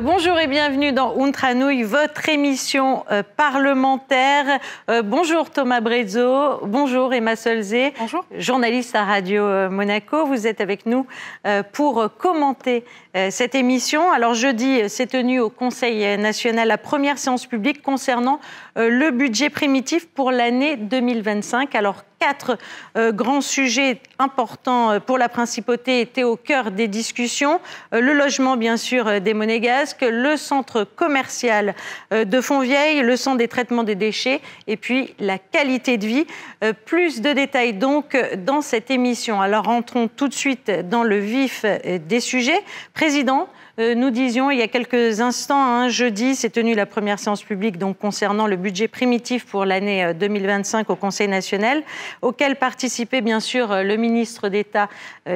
Bonjour et bienvenue dans Ountranouille, votre émission parlementaire. Bonjour Thomas Brezzo, bonjour Emma Solzé, bonjour. Journaliste à Radio Monaco. Vous êtes avec nous pour commenter cette émission. Alors jeudi, s'est tenue au Conseil national la première séance publique concernant le budget primitif pour l'année 2025. Alors 4 grands sujets importants pour la principauté étaient au cœur des discussions. Le logement, bien sûr, des Monégasques, le centre commercial de Fontvieille, le centre des traitements des déchets et puis la qualité de vie. Plus de détails donc dans cette émission. Alors entrons tout de suite dans le vif des sujets. Président, nous disions il y a quelques instants, jeudi, s'est tenue la première séance publique donc, concernant le budget primitif pour l'année 2025 au Conseil national, auquel participait bien sûr le ministre d'État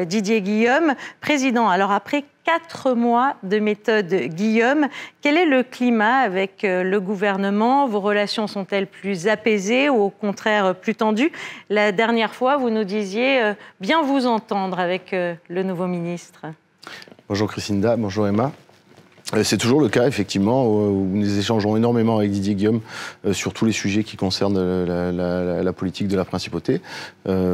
Didier Guillaume. Président, alors après 4 mois de méthode Guillaume, quel est le climat avec le gouvernement? Vos relations sont-elles plus apaisées ou au contraire plus tendues? La dernière fois, vous nous disiez bien vous entendre avec le nouveau ministre. Bonjour Christinda, bonjour Emma. C'est toujours le cas, effectivement, où nous échangeons énormément avec Didier Guillaume sur tous les sujets qui concernent la politique de la principauté,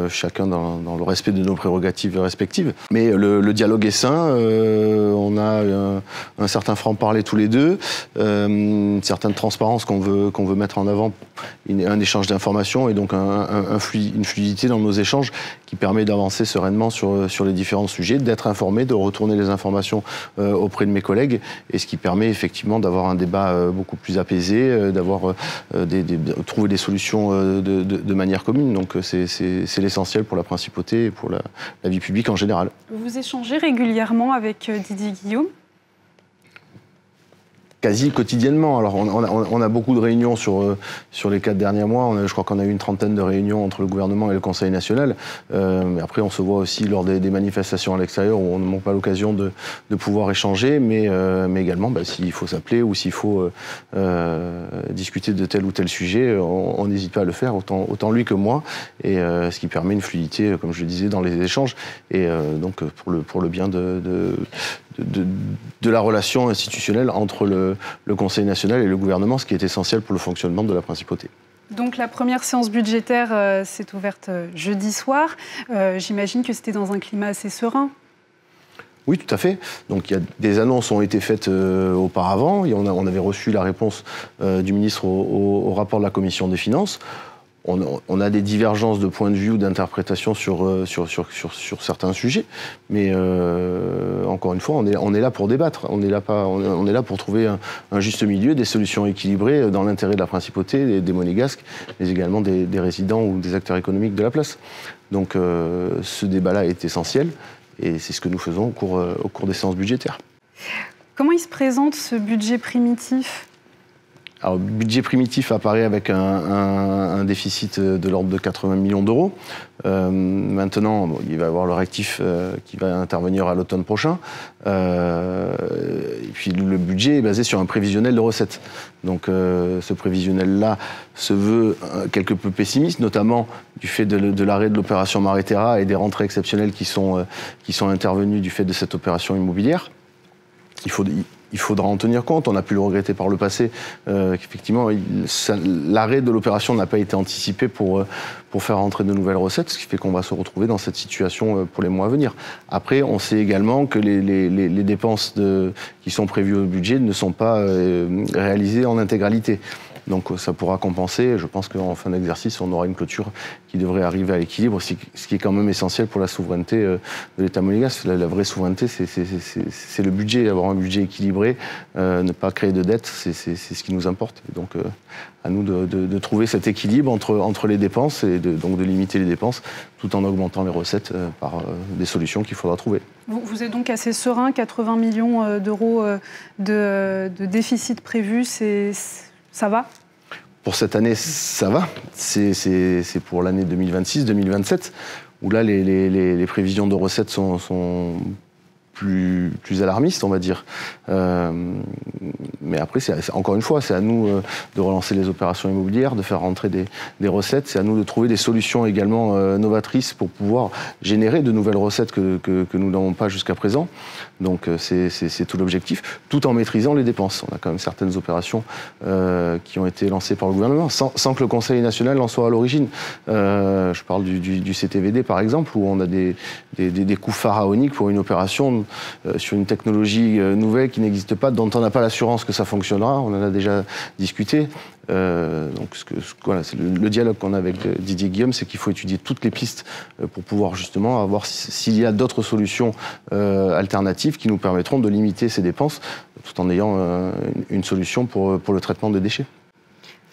chacun dans le respect de nos prérogatives respectives. Mais le dialogue est sain, on a un certain franc-parler tous les deux, une certaine transparence qu'on veut mettre en avant, un échange d'informations et donc une fluidité dans nos échanges qui permet d'avancer sereinement sur les différents sujets, d'être informé, de retourner les informations auprès de mes collègues, et ce qui permet effectivement d'avoir un débat beaucoup plus apaisé, trouver des solutions de manière commune. Donc c'est l'essentiel pour la principauté et pour la vie publique en général. Vous échangez régulièrement avec Didier Guillaume ? Quasi quotidiennement. Alors on a beaucoup de réunions sur les 4 derniers mois. Je crois qu'on a eu une trentaine de réunions entre le gouvernement et le Conseil national. Mais après, on se voit aussi lors des manifestations à l'extérieur où on ne manque pas l'occasion de pouvoir échanger, mais également s'il faut s'appeler ou s'il faut discuter de tel ou tel sujet, on n'hésite pas à le faire, autant lui que moi, et ce qui permet une fluidité, comme je le disais, dans les échanges, et donc pour le bien de la relation institutionnelle entre le Conseil national et le gouvernement, ce qui est essentiel pour le fonctionnement de la principauté. Donc la première séance budgétaire s'est ouverte jeudi soir. J'imagine que c'était dans un climat assez serein. Oui, tout à fait. Donc des annonces ont été faites auparavant. On avait reçu la réponse du ministre au rapport de la Commission des finances. On a des divergences de point de vue ou d'interprétation sur certains sujets, mais encore une fois, on est là pour débattre, on est là pour trouver un juste milieu, des solutions équilibrées dans l'intérêt de la principauté, des Monégasques, mais également des résidents ou des acteurs économiques de la place. Donc ce débat-là est essentiel, et c'est ce que nous faisons au cours des séances budgétaires. Comment il se présente ce budget primitif ? Alors, le budget primitif apparaît avec un déficit de l'ordre de 80 millions d'euros. Maintenant, il va y avoir le rectif qui va intervenir à l'automne prochain. Et puis le budget est basé sur un prévisionnel de recettes. Donc ce prévisionnel-là se veut quelque peu pessimiste, notamment du fait de l'arrêt de l'opération Maréterra et des rentrées exceptionnelles qui sont intervenues du fait de cette opération immobilière. Il faudra en tenir compte. On a pu le regretter par le passé. Qu'effectivement, l'arrêt de l'opération n'a pas été anticipé pour faire rentrer de nouvelles recettes, ce qui fait qu'on va se retrouver dans cette situation pour les mois à venir. Après, on sait également que les dépenses qui sont prévues au budget ne sont pas réalisées en intégralité. Donc ça pourra compenser. Je pense qu'en fin d'exercice, on aura une clôture qui devrait arriver à l'équilibre, ce qui est quand même essentiel pour la souveraineté de l'État monégasque. La vraie souveraineté, c'est le budget, avoir un budget équilibré, ne pas créer de dettes, c'est ce qui nous importe. Donc à nous de trouver cet équilibre entre les dépenses et donc de limiter les dépenses tout en augmentant les recettes par des solutions qu'il faudra trouver. Vous êtes donc assez serein, 80 millions d'euros de déficit prévu, ça va ? Pour cette année, ça va. C'est pour l'année 2026-2027, où là, les prévisions de recettes sont plus alarmiste, on va dire. Mais après, encore une fois, c'est à nous de relancer les opérations immobilières, de faire rentrer des recettes. C'est à nous de trouver des solutions également novatrices pour pouvoir générer de nouvelles recettes que nous n'avons pas jusqu'à présent. Donc c'est tout l'objectif, tout en maîtrisant les dépenses. On a quand même certaines opérations qui ont été lancées par le gouvernement, sans que le Conseil national en soit à l'origine. Je parle du CTVD par exemple, où on a des coûts pharaoniques pour une opération sur une technologie nouvelle qui n'existe pas, dont on n'a pas l'assurance que ça fonctionnera. On en a déjà discuté. Donc voilà, c'est le dialogue qu'on a avec Didier Guillaume, c'est qu'il faut étudier toutes les pistes pour pouvoir justement voir s'il y a d'autres solutions alternatives qui nous permettront de limiter ces dépenses tout en ayant une solution pour le traitement des déchets.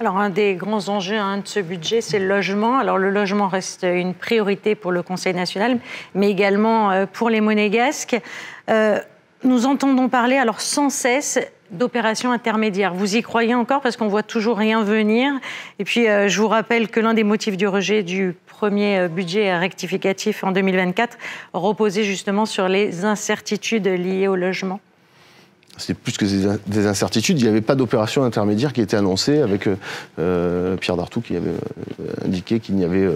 Alors, un des grands enjeux de ce budget, c'est le logement. Alors, le logement reste une priorité pour le Conseil national, mais également pour les Monégasques. Nous entendons parler alors sans cesse d'opérations intermédiaires. Vous y croyez encore parce qu'on voit toujours rien venir. Et puis, je vous rappelle que l'un des motifs du rejet du premier budget rectificatif en 2024 reposait justement sur les incertitudes liées au logement. C'était plus que des incertitudes. Il n'y avait pas d'opération intermédiaire qui était annoncée avec Pierre Dartout qui avait indiqué qu'il n'y avait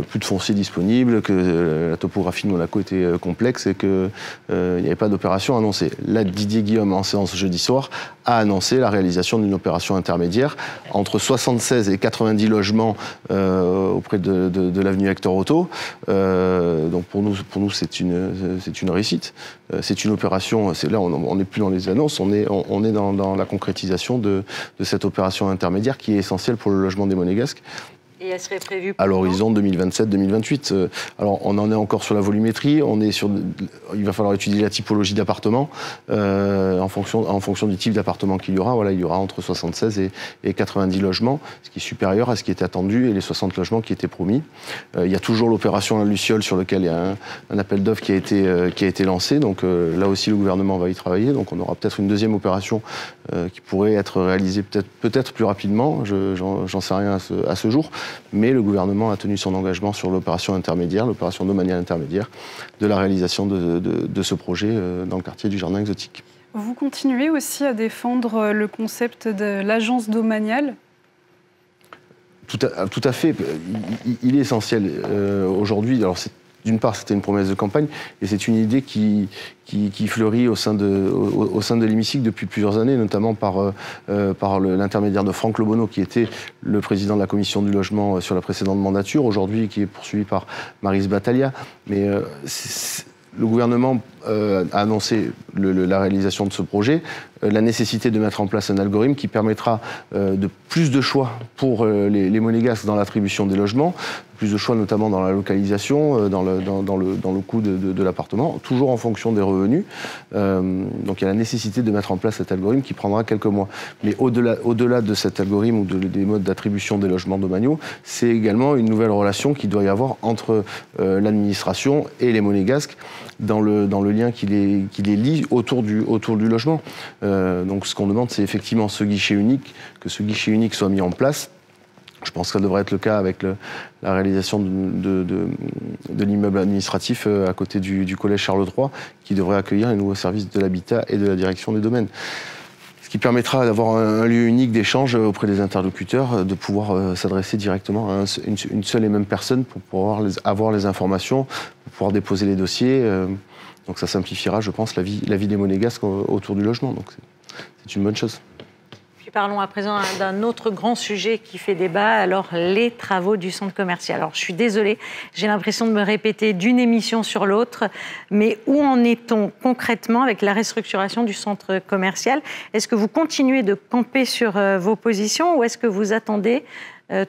plus de foncier disponible, que la topographie de Monaco était complexe et qu'il n'y avait pas d'opération annoncée. Là, Didier Guillaume, en séance jeudi soir, a annoncé la réalisation d'une opération intermédiaire entre 76 et 90 logements auprès de l'avenue Hector Otto. Donc pour nous c'est une réussite. C'est une opération, là on n'est plus dans les annonces, on est dans la concrétisation de cette opération intermédiaire qui est essentielle pour le logement des Monégasques. Et elle serait prévue à l'horizon 2027-2028. Alors, on en est encore sur la volumétrie. Il va falloir étudier la typologie d'appartements en fonction du type d'appartement qu'il y aura. Voilà, il y aura entre 76 et 90 logements, ce qui est supérieur à ce qui était attendu et les 60 logements qui étaient promis. Il y a toujours l'opération La Luciole sur laquelle il y a un appel d'offres qui a été lancé. Donc là aussi, le gouvernement va y travailler. Donc on aura peut-être une deuxième opération qui pourrait être réalisée peut-être plus rapidement. J'en sais rien à ce jour. Mais le gouvernement a tenu son engagement sur l'opération intermédiaire, l'opération domaniale intermédiaire, de la réalisation de ce projet dans le quartier du Jardin Exotique. Vous continuez aussi à défendre le concept de l'agence domaniale ? Tout à fait. Il est essentiel aujourd'hui. Alors d'une part, c'était une promesse de campagne, et c'est une idée qui fleurit au sein de l'hémicycle depuis plusieurs années, notamment par l'intermédiaire de Franck Lebono, qui était le président de la commission du logement sur la précédente mandature, aujourd'hui qui est poursuivi par Maryse Battaglia. Mais le gouvernement a annoncé la réalisation de ce projet, la nécessité de mettre en place un algorithme qui permettra de plus de choix pour les Monégasques dans l'attribution des logements, plus de choix notamment dans la localisation, dans le coût de l'appartement, toujours en fonction des revenus. Donc il y a la nécessité de mettre en place cet algorithme qui prendra quelques mois. Mais au-delà de cet algorithme ou des modes d'attribution des logements domaniaux, c'est également une nouvelle relation qui doit y avoir entre l'administration et les Monégasques dans le lien qui les lie autour du logement. Donc ce qu'on demande, c'est effectivement que ce guichet unique soit mis en place. Je pense que ça devrait être le cas avec la réalisation de l'immeuble administratif à côté du collège Charles III, qui devrait accueillir les nouveaux services de l'habitat et de la direction des domaines. Ce qui permettra d'avoir un lieu unique d'échange auprès des interlocuteurs, de pouvoir s'adresser directement à une seule et même personne pour pouvoir avoir les informations, pour pouvoir déposer les dossiers. Donc ça simplifiera, je pense, la vie des Monégasques autour du logement. Donc c'est une bonne chose. Puis parlons à présent d'un autre grand sujet qui fait débat, alors les travaux du centre commercial. Alors je suis désolée, j'ai l'impression de me répéter d'une émission sur l'autre, mais où en est-on concrètement avec la restructuration du centre commercial ? Est-ce que vous continuez de camper sur vos positions ou est-ce que vous attendez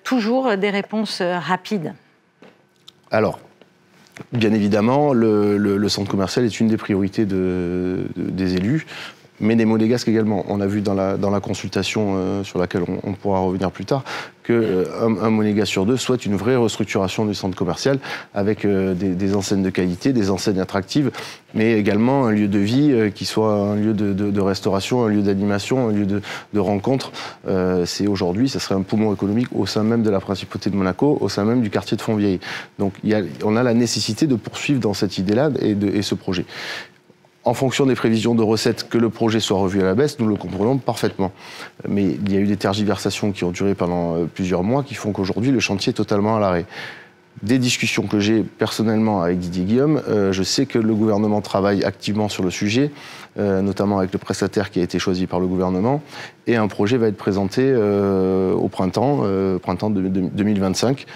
toujours des réponses rapides ? Alors, bien évidemment, le centre commercial est une des priorités des élus, mais des Monégasques également. On a vu dans la consultation sur laquelle on pourra revenir plus tard qu'un Monégasque sur deux souhaite une vraie restructuration du centre commercial avec des enseignes de qualité, des enseignes attractives, mais également un lieu de vie qui soit un lieu de restauration, un lieu d'animation, un lieu de rencontre. C'est aujourd'hui, ça serait un poumon économique au sein même de la principauté de Monaco, au sein même du quartier de Fontvieille. Donc on a la nécessité de poursuivre dans cette idée-là et ce projet. en fonction des prévisions de recettes, que le projet soit revu à la baisse, nous le comprenons parfaitement. Mais il y a eu des tergiversations qui ont duré pendant plusieurs mois qui font qu'aujourd'hui, le chantier est totalement à l'arrêt. Des discussions que j'ai personnellement avec Didier Guillaume, je sais que le gouvernement travaille activement sur le sujet, notamment avec le prestataire qui a été choisi par le gouvernement, et un projet va être présenté au printemps 2025.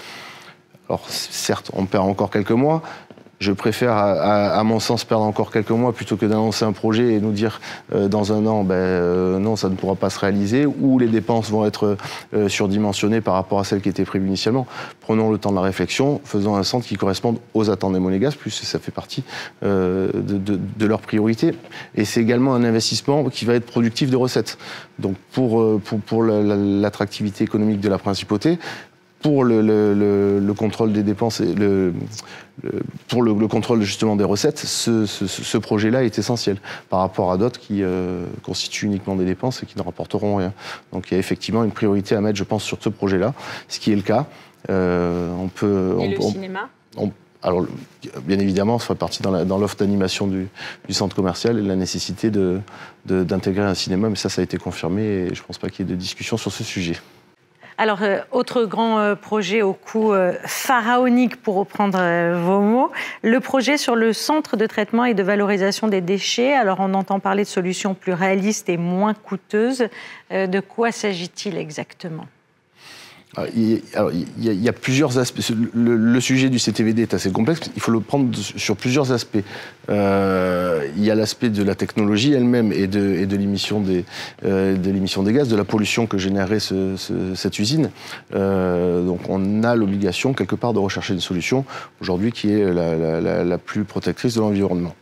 Alors certes, on perd encore quelques mois. Je préfère, à mon sens, perdre encore quelques mois plutôt que d'annoncer un projet et nous dire dans un an, non, ça ne pourra pas se réaliser, ou les dépenses vont être surdimensionnées par rapport à celles qui étaient prévues initialement. Prenons le temps de la réflexion, faisons un centre qui corresponde aux attentes des Monégasques, puisque ça fait partie de leurs priorités. Et c'est également un investissement qui va être productif de recettes. Donc pour l'attractivité économique de la principauté, pour le contrôle des dépenses et pour le contrôle justement des recettes, ce projet-là est essentiel par rapport à d'autres qui constituent uniquement des dépenses et qui ne rapporteront rien. Donc il y a effectivement une priorité à mettre, je pense, sur ce projet-là, ce qui est le cas. Le cinéma alors, bien évidemment, ça fait partie dans l'offre d'animation du centre commercial et la nécessité d'intégrer un cinéma, mais ça a été confirmé et je ne pense pas qu'il y ait de discussion sur ce sujet. Alors, autre grand projet au coût pharaonique, pour reprendre vos mots, le projet sur le centre de traitement et de valorisation des déchets. Alors, on entend parler de solutions plus réalistes et moins coûteuses. De quoi s'agit-il exactement ? Il y a plusieurs aspects. Le sujet du CTVD est assez complexe. Il faut le prendre sur plusieurs aspects. Il y a l'aspect de la technologie elle-même et de l'émission des gaz, de la pollution que générait cette usine. Donc on a l'obligation quelque part de rechercher une solution aujourd'hui qui est la plus protectrice de l'environnement.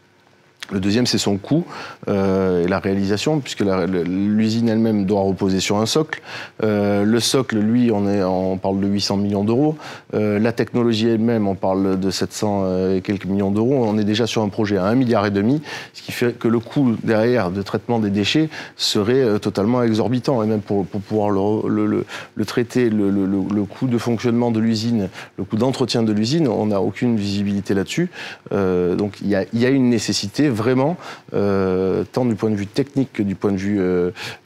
Le deuxième, c'est son coût et la réalisation, puisque l'usine elle-même doit reposer sur un socle. Le socle, lui, on parle de 800 millions d'euros. La technologie elle-même, on parle de 700 et quelques millions d'euros. On est déjà sur un projet à 1,5 milliard, ce qui fait que le coût derrière de traitement des déchets serait totalement exorbitant. Et même pour pouvoir le traiter, le coût de fonctionnement de l'usine, le coût d'entretien de l'usine, on n'a aucune visibilité là-dessus. Donc il y a une nécessité vraiment, tant du point de vue technique que du point de vue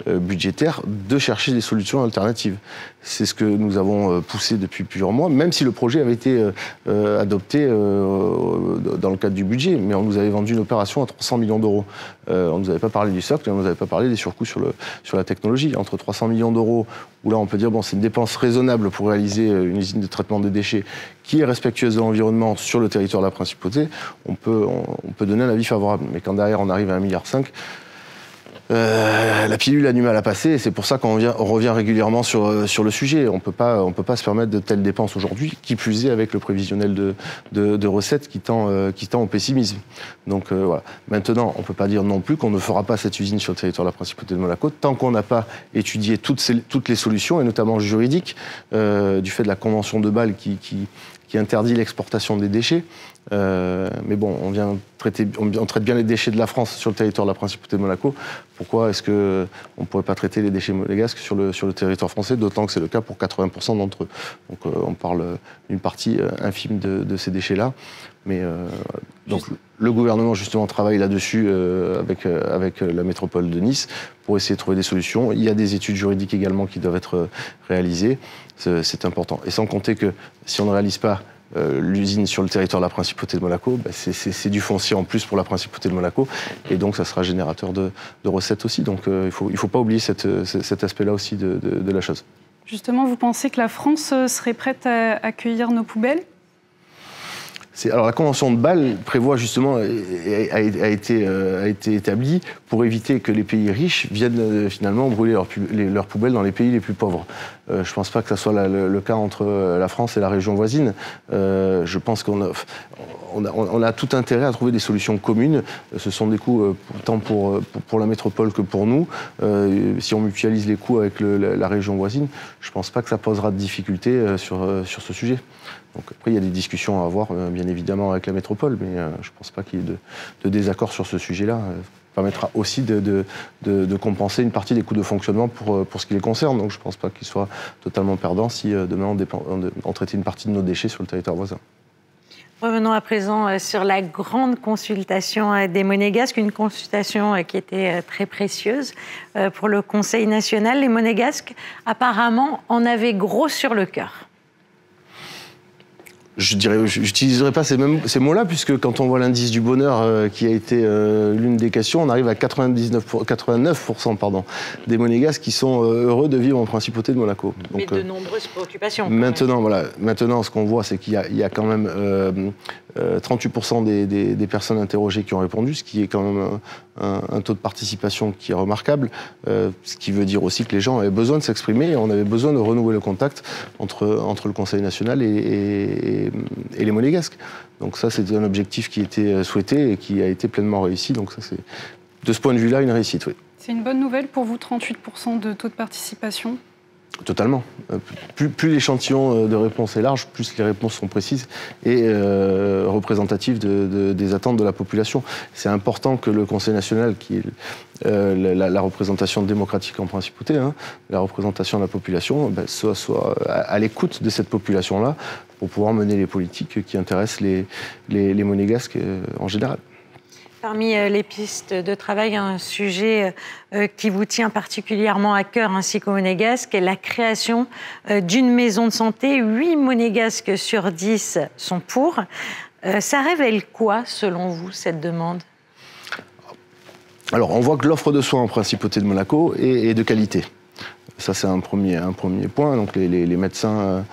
budgétaire, de chercher des solutions alternatives. C'est ce que nous avons poussé depuis plusieurs mois, même si le projet avait été adopté dans le cadre du budget, mais on nous avait vendu une opération à 300 millions d'euros. On ne nous avait pas parlé du socle, on ne nous avait pas parlé des surcoûts sur la technologie. Entre 300 millions d'euros, où là on peut dire bon, c'est une dépense raisonnable pour réaliser une usine de traitement des déchets qui est respectueuse de l'environnement sur le territoire de la Principauté, on peut donner un avis favorable. Mais quand derrière on arrive à 1,5 milliard, la pilule a du mal à passer et c'est pour ça qu'on revient régulièrement sur le sujet. On peut pas se permettre de telles dépenses aujourd'hui, qui plus est avec le prévisionnel de recettes qui tend au pessimisme. Donc voilà. Maintenant, on ne peut pas dire non plus qu'on ne fera pas cette usine sur le territoire de la Principauté de Monaco tant qu'on n'a pas étudié toutes les solutions, et notamment juridiques, du fait de la Convention de Bâle qui interdit l'exportation des déchets. Mais bon, on traite bien les déchets de la France sur le territoire de la Principauté de Monaco. Pourquoi est-ce qu'on ne pourrait pas traiter les déchets monégasques sur le territoire français, d'autant que c'est le cas pour 80% d'entre eux. Donc on parle d'une partie infime de ces déchets-là. Mais donc le gouvernement justement travaille là-dessus avec la métropole de Nice pour essayer de trouver des solutions. Il y a des études juridiques également qui doivent être réalisées. C'est important. Et sans compter que si on ne réalise pas l'usine sur le territoire de la Principauté de Monaco, c'est du foncier en plus pour la Principauté de Monaco, et donc ça sera générateur de recettes aussi. Donc il faut pas oublier cet aspect-là aussi de la chose. Justement, vous pensez que la France serait prête à accueillir nos poubelles ? Alors la Convention de Bâle prévoit justement, a été établie pour éviter que les pays riches viennent finalement brûler leurs poubelles dans les pays les plus pauvres. Je ne pense pas que ça soit le cas entre la France et la région voisine. Je pense qu'on a tout intérêt à trouver des solutions communes. Ce sont des coûts tant pour la métropole que pour nous. Si on mutualise les coûts avec la région voisine, je ne pense pas que ça posera de difficultés sur ce sujet. Donc après, il y a des discussions à avoir, bien évidemment, avec la métropole, mais je ne pense pas qu'il y ait de désaccord sur ce sujet-là. Ça permettra aussi de compenser une partie des coûts de fonctionnement pour ce qui les concerne. Donc je ne pense pas qu'ils soient totalement perdants si demain on traitait une partie de nos déchets sur le territoire voisin. Revenons à présent sur la grande consultation des Monégasques, une consultation qui était très précieuse pour le Conseil national. Les Monégasques, apparemment, en avaient gros sur le cœur. J'utiliserai pas ces mots-là, puisque quand on voit l'indice du bonheur qui a été l'une des questions, on arrive à 89% des Monégasques qui sont heureux de vivre en Principauté de Monaco. Donc, mais de nombreuses préoccupations. Maintenant, ce qu'on voit, c'est qu'il y a quand même 38% des personnes interrogées qui ont répondu, ce qui est quand même un taux de participation qui est remarquable, ce qui veut dire aussi que les gens avaient besoin de s'exprimer et on avait besoin de renouer le contact entre le Conseil national et les Monégasques. Donc ça, c'est un objectif qui était souhaité et qui a été pleinement réussi. Donc ça, c'est de ce point de vue-là une réussite, oui. C'est une bonne nouvelle pour vous, 38% de taux de participation? Totalement. Plus l'échantillon de réponses est large, plus les réponses sont précises et représentatives des attentes de la population. C'est important que le Conseil national, qui est la représentation démocratique en principauté, la représentation de la population, soit à l'écoute de cette population-là pour pouvoir mener les politiques qui intéressent les Monégasques en général. Parmi les pistes de travail, un sujet qui vous tient particulièrement à cœur ainsi qu'aux Monégasques est la création d'une maison de santé. 8 Monégasques sur 10 sont pour. Ça révèle quoi, selon vous, cette demande ? Alors, on voit que l'offre de soins en Principauté de Monaco est de qualité. Ça, c'est un premier point. Donc, les médecins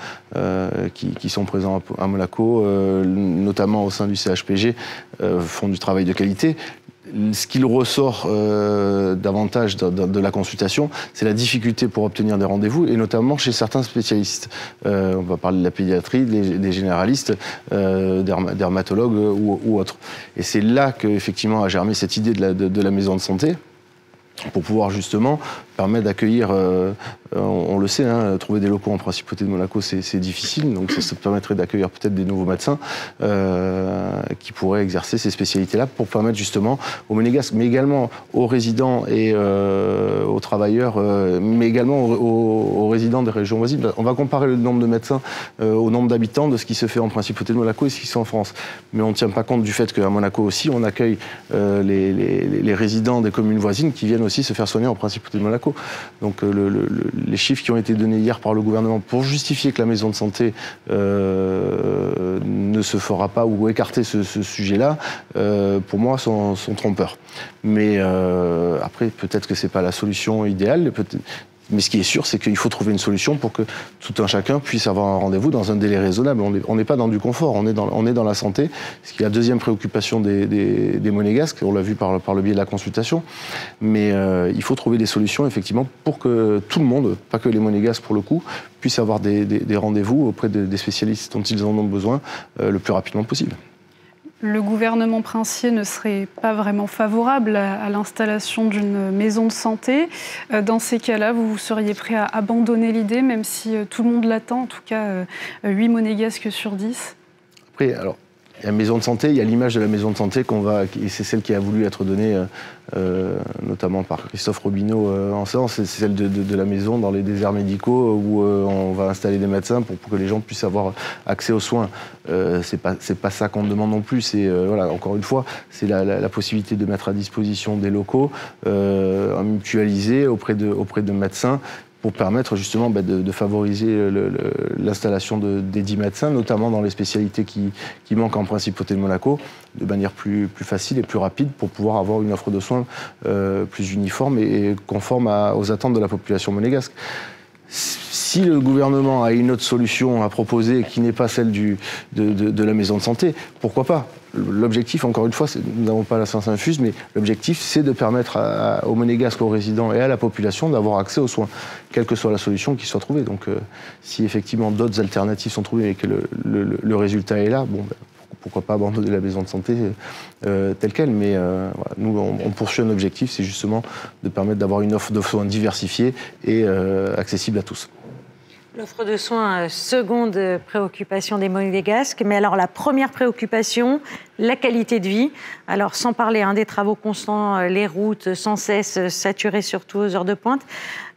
qui sont présents à Monaco, notamment au sein du CHPG, font du travail de qualité. Ce qu'il ressort davantage de la consultation, c'est la difficulté pour obtenir des rendez-vous, et notamment chez certains spécialistes. On va parler de la pédiatrie, des généralistes, dermatologues ou autres. Et c'est là qu'effectivement a germé cette idée de la maison de santé, pour pouvoir justement permettre d'accueillir, on le sait, trouver des locaux en Principauté de Monaco, c'est difficile, donc ça permettrait d'accueillir peut-être des nouveaux médecins qui pourraient exercer ces spécialités-là pour permettre justement aux Monégasques, mais également aux résidents et aux travailleurs, mais également aux résidents des régions voisines. On va comparer le nombre de médecins au nombre d'habitants de ce qui se fait en Principauté de Monaco et ce qui se fait en France. Mais on ne tient pas compte du fait qu'à Monaco aussi, on accueille les résidents des communes voisines qui viennent aussi se faire soigner en Principauté de Monaco. Donc les chiffres qui ont été donnés hier par le gouvernement pour justifier que la maison de santé ne se fera pas ou écarter ce sujet-là, pour moi, sont trompeurs. Mais après, peut-être que ce n'est pas la solution idéale. Mais ce qui est sûr, c'est qu'il faut trouver une solution pour que tout un chacun puisse avoir un rendez-vous dans un délai raisonnable. On n'est pas dans du confort, on est dans la santé. Ce qui est la deuxième préoccupation des Monégasques, on l'a vu par le biais de la consultation. Mais il faut trouver des solutions, effectivement, pour que tout le monde, pas que les Monégasques pour le coup, puissent avoir des rendez-vous auprès des spécialistes dont ils en ont besoin le plus rapidement possible. Le gouvernement princier ne serait pas vraiment favorable à l'installation d'une maison de santé. Dans ces cas-là, vous seriez prêt à abandonner l'idée, même si tout le monde l'attend, en tout cas 8 Monégasques sur 10 ? Après, alors, il y a la maison de santé, il y a l'image de la maison de santé et c'est celle qui a voulu être donnée notamment par Christophe Robineau en séance, c'est celle de la maison dans les déserts médicaux où on va installer des médecins pour que les gens puissent avoir accès aux soins. C'est pas ça qu'on demande non plus. C'est voilà, encore une fois, c'est la possibilité de mettre à disposition des locaux mutualisés auprès de médecins, pour permettre justement de favoriser l'installation des 10 médecins, notamment dans les spécialités qui manquent en Principauté de Monaco, de manière plus facile et plus rapide, pour pouvoir avoir une offre de soins plus uniforme et conforme aux attentes de la population monégasque. Si le gouvernement a une autre solution à proposer qui n'est pas celle de la maison de santé, pourquoi pas ? L'objectif, encore une fois, nous n'avons pas la science infuse, mais l'objectif, c'est de permettre aux Monégasques, aux résidents et à la population d'avoir accès aux soins, quelle que soit la solution qui soit trouvée. Donc, si effectivement d'autres alternatives sont trouvées et que le résultat est là, pourquoi pas abandonner la maison de santé telle qu'elle. Mais voilà, nous, on poursuit un objectif, c'est justement de permettre d'avoir une offre de soins diversifiée et accessible à tous. L'offre de soins, seconde préoccupation des Monégasques. Mais alors, la première préoccupation, la qualité de vie. Alors, sans parler des travaux constants, les routes sans cesse saturées, surtout aux heures de pointe.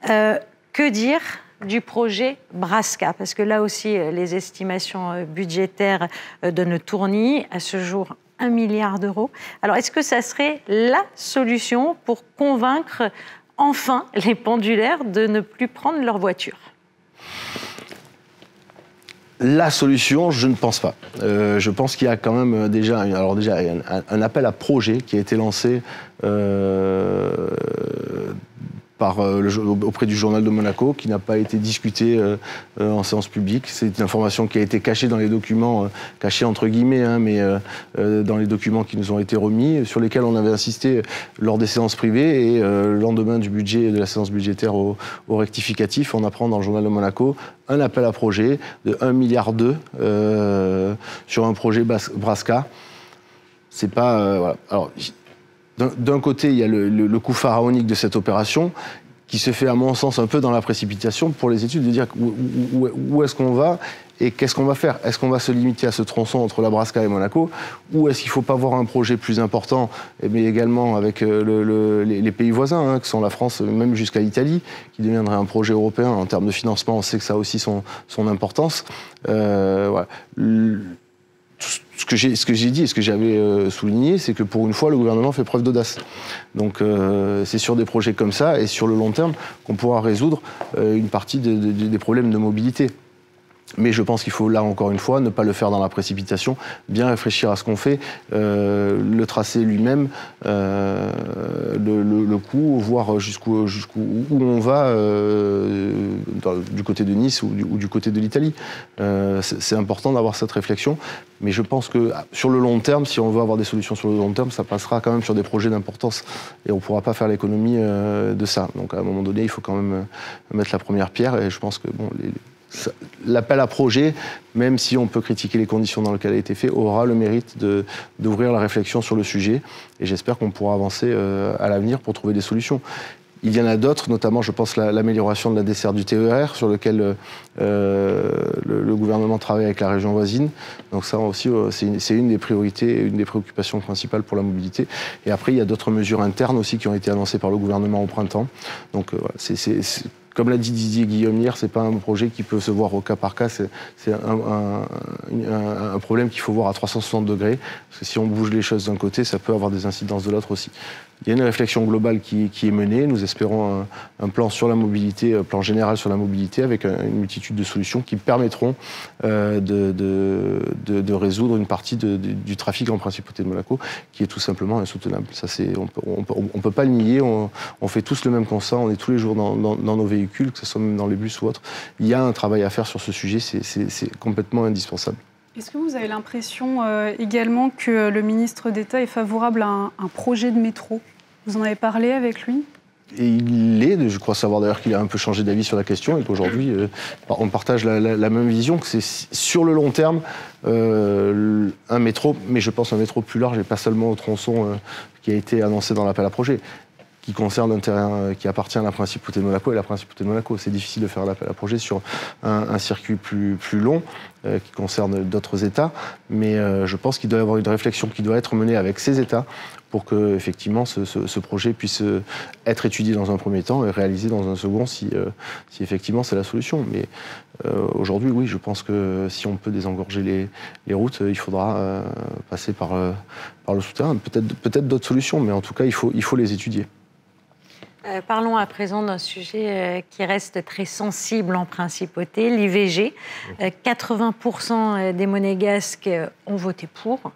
Que dire du projet Brasca, parce que là aussi, les estimations budgétaires donnent le tournis. À ce jour, 1 milliard d'euros. Alors, est-ce que ça serait la solution pour convaincre enfin les pendulaires de ne plus prendre leur voiture? La solution, je ne pense pas. Je pense qu'il y a quand même déjà un appel à projet qui a été lancé auprès du Journal de Monaco, qui n'a pas été discuté en séance publique. C'est une information qui a été cachée dans les documents, cachée entre guillemets, mais dans les documents qui nous ont été remis, sur lesquels on avait insisté lors des séances privées. Et le lendemain de la séance budgétaire au rectificatif, on apprend dans le Journal de Monaco un appel à projet de 1,2 milliard sur un projet Brasca. C'est pas... voilà. Alors, d'un côté, il y a le coût pharaonique de cette opération qui se fait, à mon sens, un peu dans la précipitation pour les études, de dire où est-ce qu'on va et qu'est-ce qu'on va faire. Est-ce qu'on va se limiter à ce tronçon entre la Brasca et Monaco, ou est-ce qu'il ne faut pas avoir un projet plus important, mais également avec les pays voisins, qui sont la France, même jusqu'à l'Italie, qui deviendrait un projet européen en termes de financement. On sait que ça a aussi son importance. Voilà. Ce que j'ai dit et ce que j'avais souligné, c'est que pour une fois, le gouvernement fait preuve d'audace. Donc c'est sur des projets comme ça et sur le long terme qu'on pourra résoudre une partie des problèmes de mobilité. Mais je pense qu'il faut, là, encore une fois, ne pas le faire dans la précipitation, bien réfléchir à ce qu'on fait, le tracé lui-même, le coût, voir jusqu'où on va du côté de Nice ou du côté de l'Italie. C'est important d'avoir cette réflexion, mais je pense que sur le long terme, si on veut avoir des solutions sur le long terme, ça passera quand même sur des projets d'importance et on ne pourra pas faire l'économie de ça. Donc à un moment donné, il faut quand même mettre la première pierre et je pense que bon, l'appel à projet, même si on peut critiquer les conditions dans lesquelles il a été fait, aura le mérite d'ouvrir la réflexion sur le sujet. Et j'espère qu'on pourra avancer à l'avenir pour trouver des solutions. Il y en a d'autres, notamment, je pense, l'amélioration de la desserte du TER, sur lequel le gouvernement travaille avec la région voisine. Donc ça aussi, c'est une des priorités, une des préoccupations principales pour la mobilité. Et après, il y a d'autres mesures internes aussi qui ont été annoncées par le gouvernement au printemps. Donc voilà, comme l'a dit Didier Guillaume hier, c'est pas un projet qui peut se voir au cas par cas, c'est un problème qu'il faut voir à 360 degrés, parce que si on bouge les choses d'un côté, ça peut avoir des incidences de l'autre aussi. Il y a une réflexion globale qui est menée, nous espérons un plan sur la mobilité, un plan général sur la mobilité, avec une multitude de solutions qui permettront de résoudre une partie du trafic en Principauté de Monaco, qui est tout simplement insoutenable. Ça, on peut pas le nier, on fait tous le même constat, on est tous les jours dans nos véhicules, que ce soit même dans les bus ou autre. Il y a un travail à faire sur ce sujet, c'est complètement indispensable. Est-ce que vous avez l'impression également que le ministre d'État est favorable à un projet de métro? Vous en avez parlé avec lui? Et il l'est, je crois savoir d'ailleurs qu'il a un peu changé d'avis sur la question et qu'aujourd'hui on partage la même vision, que c'est sur le long terme un métro, mais je pense un métro plus large et pas seulement au tronçon qui a été annoncé dans l'appel à projet, qui concerne un terrain qui appartient à la Principauté de Monaco et la Principauté de Monaco. C'est difficile de faire l'appel à projet sur un circuit plus long qui concerne d'autres États, mais je pense qu'il doit y avoir une réflexion qui doit être menée avec ces États pour que effectivement ce projet puisse être étudié dans un premier temps et réalisé dans un second si effectivement c'est la solution. Mais aujourd'hui, oui, je pense que si on peut désengorger les routes, il faudra passer par le souterrain. Peut-être d'autres solutions, mais en tout cas, il faut les étudier. Parlons à présent d'un sujet qui reste très sensible en Principauté, l'IVG. 80% des Monégasques ont voté pour.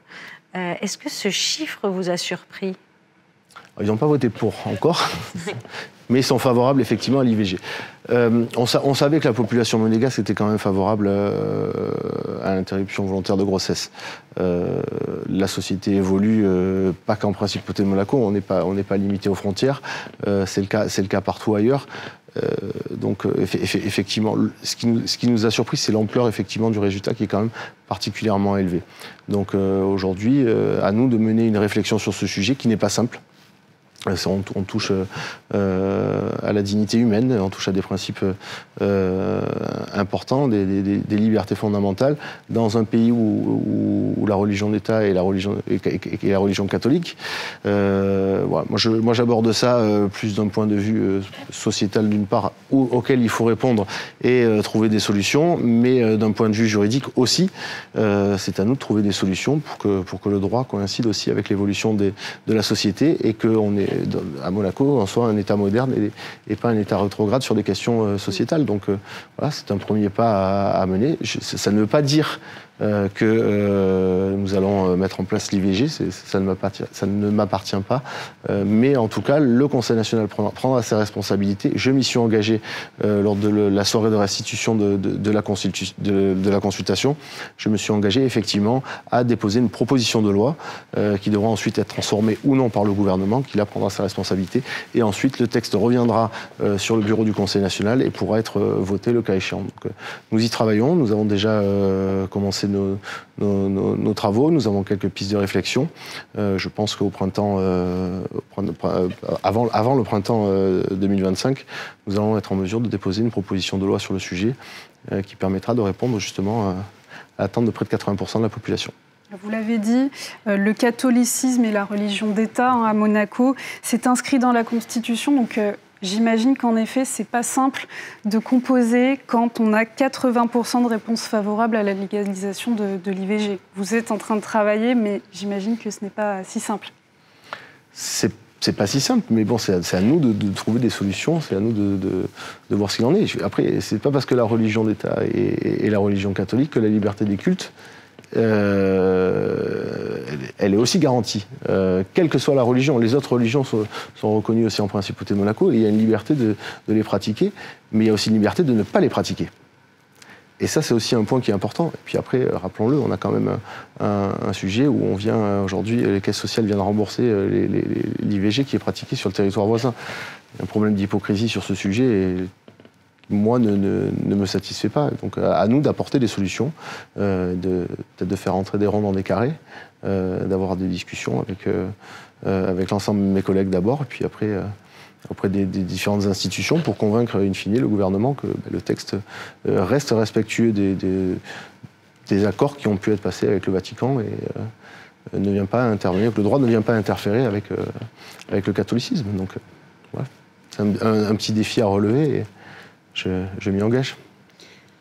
Est-ce que ce chiffre vous a surpris? Ils n'ont pas voté pour encore, mais ils sont favorables effectivement à l'IVG. On savait que la population monégasque était quand même favorable à l'interruption volontaire de grossesse. La société évolue, pas qu'en Principauté de Monaco, on n'est pas limité aux frontières, c'est le cas partout ailleurs. Donc effectivement, ce qui nous a surpris, c'est l'ampleur effectivement du résultat qui est quand même particulièrement élevé. Donc aujourd'hui, à nous de mener une réflexion sur ce sujet qui n'est pas simple. On touche à la dignité humaine, on touche à des principes importants, des libertés fondamentales, dans un pays où la religion d'État est la religion catholique. Voilà. Moi, j'aborde ça plus d'un point de vue sociétal d'une part, auquel il faut répondre et trouver des solutions, mais d'un point de vue juridique aussi. C'est à nous de trouver des solutions pour que le droit coïncide aussi avec l'évolution de la société et qu'on ait à Monaco en soit un État moderne et pas un État rétrograde sur des questions sociétales. Donc voilà, c'est un premier pas à mener. Ça ne veut pas dire que nous allons mettre en place l'IVG, ça ne m'appartient pas, mais en tout cas le Conseil national prendra ses responsabilités. Je m'y suis engagé lors de la soirée de restitution de la consultation. Je me suis engagé effectivement à déposer une proposition de loi qui devra ensuite être transformée ou non par le gouvernement, qui là prendra ses responsabilités, et ensuite le texte reviendra sur le bureau du Conseil national et pourra être voté le cas échéant. Donc, nous y travaillons, nous avons déjà commencé nos travaux, nous avons quelques pistes de réflexion. Je pense qu'au printemps, avant le printemps 2025, nous allons être en mesure de déposer une proposition de loi sur le sujet qui permettra de répondre justement à l'attente de près de 80% de la population. Vous l'avez dit, le catholicisme et la religion d'État à Monaco, c'est inscrit dans la Constitution, donc j'imagine qu'en effet, c'est pas simple de composer quand on a 80% de réponses favorables à la légalisation de l'IVG. Vous êtes en train de travailler, mais j'imagine que ce n'est pas si simple. C'est pas si simple, mais bon, c'est à nous de trouver des solutions, c'est à nous de voir ce qu'il en est. Après, c'est pas parce que la religion d'État est la religion catholique que la liberté des cultes, elle est aussi garantie, quelle que soit la religion. Les autres religions sont reconnues aussi en principauté de Monaco, et il y a une liberté de les pratiquer, mais il y a aussi une liberté de ne pas les pratiquer. Et ça, c'est aussi un point qui est important. Et puis après, rappelons-le, on a quand même un sujet où on vient, aujourd'hui, les caisses sociales viennent rembourser l'IVG qui est pratiqué sur le territoire voisin. Il y a un problème d'hypocrisie sur ce sujet, et moi, ne me satisfait pas. Donc à nous d'apporter des solutions, peut-être de faire entrer des ronds dans des carrés, d'avoir des discussions avec l'ensemble de mes collègues d'abord, et puis après auprès des différentes institutions pour convaincre in fine le gouvernement que le texte reste respectueux des accords qui ont pu être passés avec le Vatican et ne vient pas intervenir, que le droit ne vient pas interférer avec le catholicisme. Donc voilà, c'est un petit défi à relever. Et je m'y engage.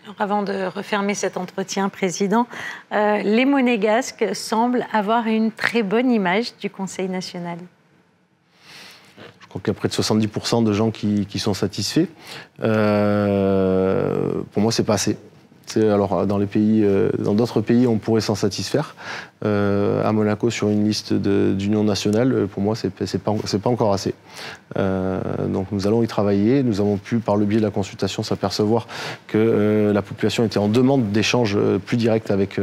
Alors, avant de refermer cet entretien, Président, les Monégasques semblent avoir une très bonne image du Conseil national. Je crois qu'il y a près de 70% de gens qui sont satisfaits. Pour moi, c'est pas assez. Alors, dans d'autres pays, on pourrait s'en satisfaire. À Monaco, sur une liste d'union nationale, pour moi, c'est pas encore assez. Donc, nous allons y travailler. Nous avons pu, par le biais de la consultation, s'apercevoir que la population était en demande d'échanges plus directs avec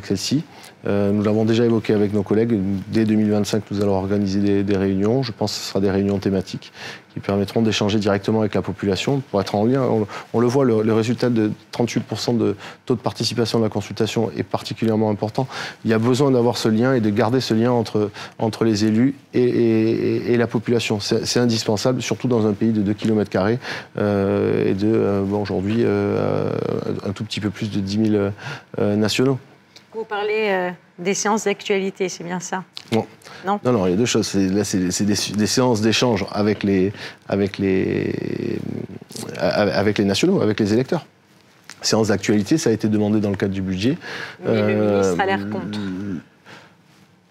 celle-ci. Nous l'avons déjà évoqué avec nos collègues. Dès 2025, nous allons organiser des réunions. Je pense que ce sera des réunions thématiques qui permettront d'échanger directement avec la population pour être en lien. On le voit, le résultat de 38% de taux de participation de la consultation est particulièrement important. Il y a besoin d'avoir ce lien et de garder ce lien entre les élus et la population. C'est indispensable, surtout dans un pays de 2 km² et aujourd'hui un tout petit peu plus de 10 000 nationaux. Vous parlez des séances d'actualité, c'est bien ça? Non. Non, il y a deux choses. Là, c'est des séances d'échange avec les nationaux, avec les électeurs. Séances d'actualité, ça a été demandé dans le cadre du budget. Mais le ministre a l'air contre.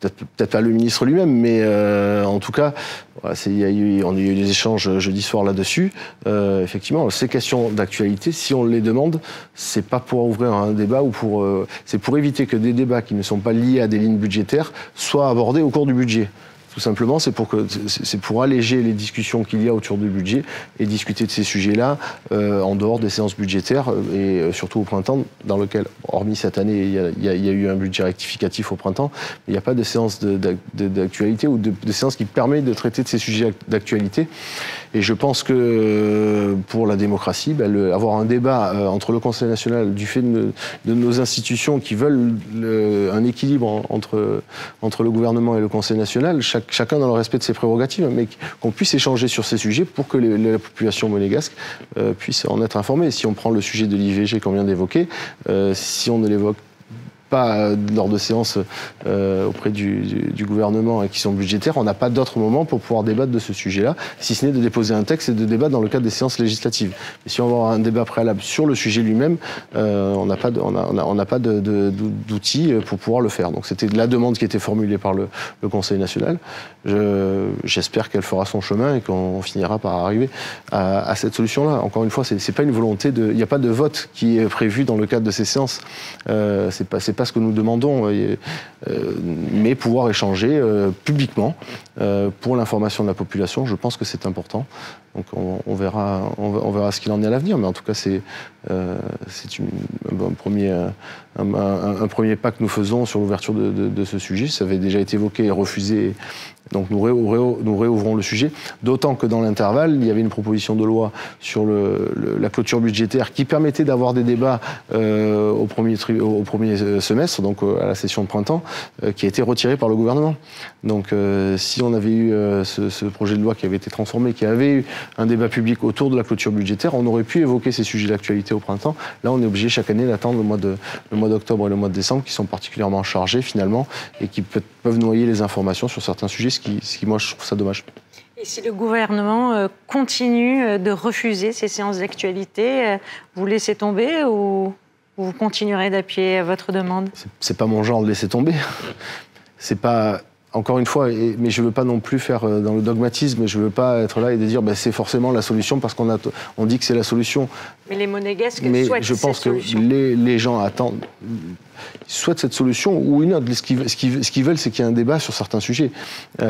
Peut-être pas le ministre lui-même, mais en tout cas, voilà, on a eu des échanges jeudi soir là-dessus. Effectivement, ces questions d'actualité, si on les demande, c'est pas pour ouvrir un débat ou c'est pour éviter que des débats qui ne sont pas liés à des lignes budgétaires soient abordés au cours du budget. Tout simplement, c'est pour alléger les discussions qu'il y a autour du budget et discuter de ces sujets-là en dehors des séances budgétaires et surtout au printemps, dans lequel, hormis cette année, il y a eu un budget rectificatif au printemps, mais il n'y a pas de séance d'actualité ou de séance qui permet de traiter de ces sujets d'actualité. Et je pense que pour la démocratie, avoir un débat entre le Conseil national, du fait de nos institutions qui veulent un équilibre entre le gouvernement et le Conseil national, chaque chacun dans le respect de ses prérogatives, mais qu'on puisse échanger sur ces sujets pour que la population monégasque puisse en être informée. Si on prend le sujet de l'IVG qu'on vient d'évoquer, si on ne l'évoque pas lors de séances auprès du gouvernement et qui sont budgétaires, on n'a pas d'autre moment pour pouvoir débattre de ce sujet-là, si ce n'est de déposer un texte et de débattre dans le cadre des séances législatives. Mais si on va avoir un débat préalable sur le sujet lui-même, on n'a pas d'outils pour pouvoir le faire. Donc c'était la demande qui était formulée par le Conseil national. J'espère qu'elle fera son chemin et qu'on finira par arriver à cette solution-là. Encore une fois, c'est pas une volonté il n'y a pas de vote qui est prévu dans le cadre de ces séances. C'est pas ce que nous demandons, mais pouvoir échanger publiquement pour l'information de la population, je pense que c'est important. Donc on verra ce qu'il en est à l'avenir, mais en tout cas c'est un premier pas que nous faisons sur l'ouverture de ce sujet. Ça avait déjà été évoqué et refusé, donc nous réouvrons le sujet, d'autant que dans l'intervalle, il y avait une proposition de loi sur la clôture budgétaire qui permettait d'avoir des débats au premier semestre, donc à la session de printemps, qui a été retirée par le gouvernement. Donc si on avait eu ce projet de loi qui avait été transformé, qui avait eu un débat public autour de la clôture budgétaire, on aurait pu évoquer ces sujets d'actualité au printemps. Là, on est obligé chaque année d'attendre le mois d'octobre et le mois de décembre, qui sont particulièrement chargés finalement, et qui peuvent noyer les informations sur certains sujets, ce qui moi, je trouve ça dommage. Et si le gouvernement continue de refuser ces séances d'actualité, vous laissez tomber ou vous continuerez d'appuyer votre demande? C'est pas mon genre de laisser tomber. C'est pas... Encore une fois, mais je ne veux pas non plus faire dans le dogmatisme, je ne veux pas être là et de dire c'est forcément la solution parce qu'on dit que c'est la solution. Mais les monégasques souhaitent cette solution. Mais je pense que les gens attendent, souhaitent cette solution ou une autre. Ce qu'ils veulent, c'est qu'il y ait un débat sur certains sujets. Ça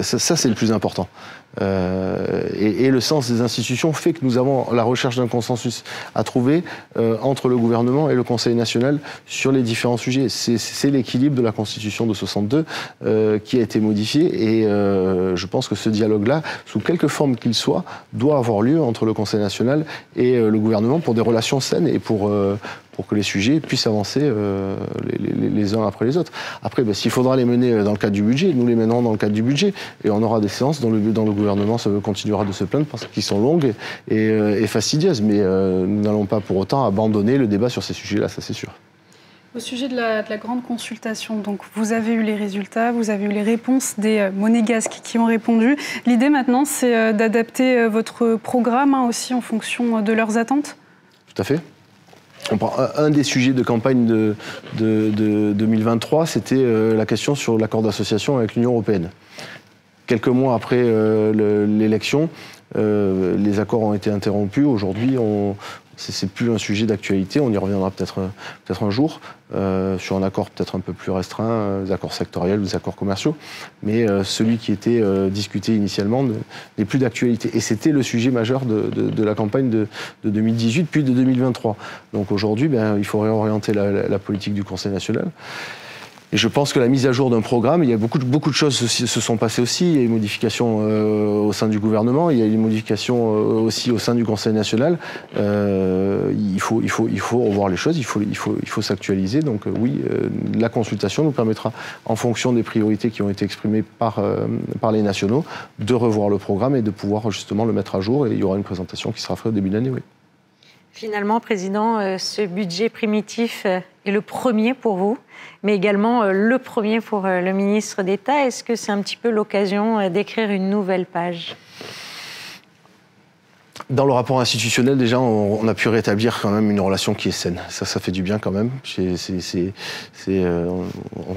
c'est le plus important. Et le sens des institutions fait que nous avons la recherche d'un consensus à trouver entre le gouvernement et le Conseil national sur les différents sujets. C'est l'équilibre de la Constitution de 62 qui a été modifié et je pense que ce dialogue-là, sous quelque forme qu'il soit, doit avoir lieu entre le Conseil national et le gouvernement pour des relations saines et pour que les sujets puissent avancer les uns après les autres. Après, s'il faudra les mener dans le cadre du budget, nous les mènerons dans le cadre du budget et on aura des séances dans le gouvernement continuera de se plaindre parce qu'elles sont longues et fastidieuses. Mais nous n'allons pas pour autant abandonner le débat sur ces sujets-là, ça c'est sûr. Au sujet de la grande consultation, donc vous avez eu les résultats, vous avez eu les réponses des monégasques qui ont répondu. L'idée maintenant, c'est d'adapter votre programme aussi en fonction de leurs attentes? Tout à fait. On prend un des sujets de campagne de 2023, c'était la question sur l'accord d'association avec l'Union européenne. Quelques mois après l'élection, les accords ont été interrompus. Aujourd'hui, c'est plus un sujet d'actualité. On y reviendra peut-être un jour sur un accord peut-être un peu plus restreint, des accords sectoriels ou des accords commerciaux. Mais celui qui était discuté initialement n'est plus d'actualité. Et c'était le sujet majeur de la campagne de 2018 puis de 2023. Donc aujourd'hui, il faut réorienter la politique du Conseil national. Et je pense que la mise à jour d'un programme, il y a beaucoup de choses se sont passées aussi. Il y a eu une modification au sein du gouvernement, il y a eu une modification aussi au sein du Conseil national. Il faut revoir les choses, il faut s'actualiser. Donc oui, la consultation nous permettra, en fonction des priorités qui ont été exprimées par les nationaux, de revoir le programme et de pouvoir justement le mettre à jour. Et il y aura une présentation qui sera faite au début de l'année, oui. Finalement, Président, ce budget primitif est le premier pour vous, mais également le premier pour le ministre d'État. Est-ce que c'est un petit peu l'occasion d'écrire une nouvelle page ? Dans le rapport institutionnel, déjà, on a pu rétablir quand même une relation qui est saine. Ça fait du bien quand même.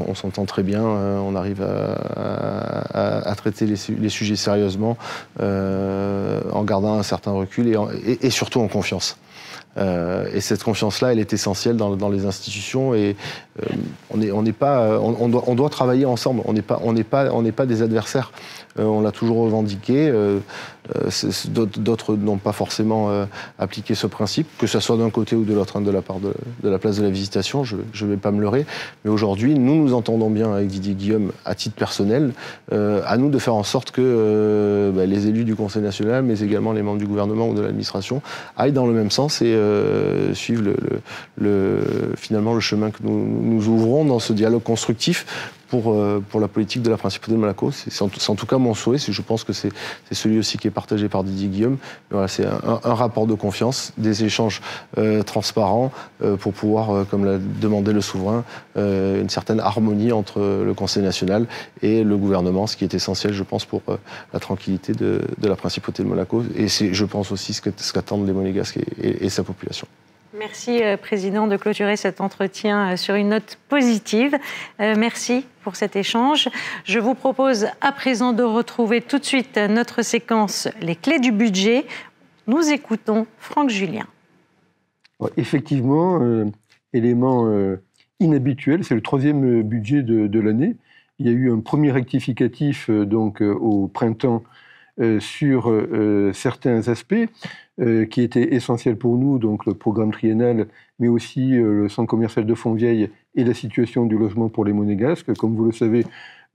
On s'entend très bien. On arrive à traiter les sujets sérieusement, en gardant un certain recul et surtout en confiance. Et cette confiance-là, elle est essentielle dans les institutions. Et on doit travailler ensemble. On n'est pas des adversaires. On l'a toujours revendiqué. D'autres n'ont pas forcément appliqué ce principe, que ce soit d'un côté ou de l'autre, de la part de la place de la Visitation. Je ne vais pas me leurrer. Mais aujourd'hui, nous entendons bien avec Didier Guillaume à titre personnel. À nous de faire en sorte que les élus du Conseil national, mais également les membres du gouvernement ou de l'administration, aillent dans le même sens et suivent finalement le chemin que nous ouvrons dans ce dialogue constructif pour la politique de la Principauté de Monaco. C'est en tout cas mon souhait, je pense que c'est celui aussi qui est partagé par Didier Guillaume. Voilà, c'est un rapport de confiance, des échanges transparents pour pouvoir, comme l'a demandé le souverain, une certaine harmonie entre le Conseil national et le gouvernement, ce qui est essentiel, je pense, pour la tranquillité de la Principauté de Monaco. Et c'est, je pense aussi, ce qu'attendent les Monégasques et sa population. Merci, Président, de clôturer cet entretien sur une note positive. Merci pour cet échange. Je vous propose à présent de retrouver tout de suite notre séquence « Les clés du budget ». Nous écoutons Franck Julien. Effectivement, élément inhabituel, c'est le troisième budget de l'année. Il y a eu un premier rectificatif donc, au printemps sur certains aspects qui étaient essentiels pour nous, donc le programme triennal, mais aussi le centre commercial de Fontvieille et la situation du logement pour les Monégasques. Comme vous le savez,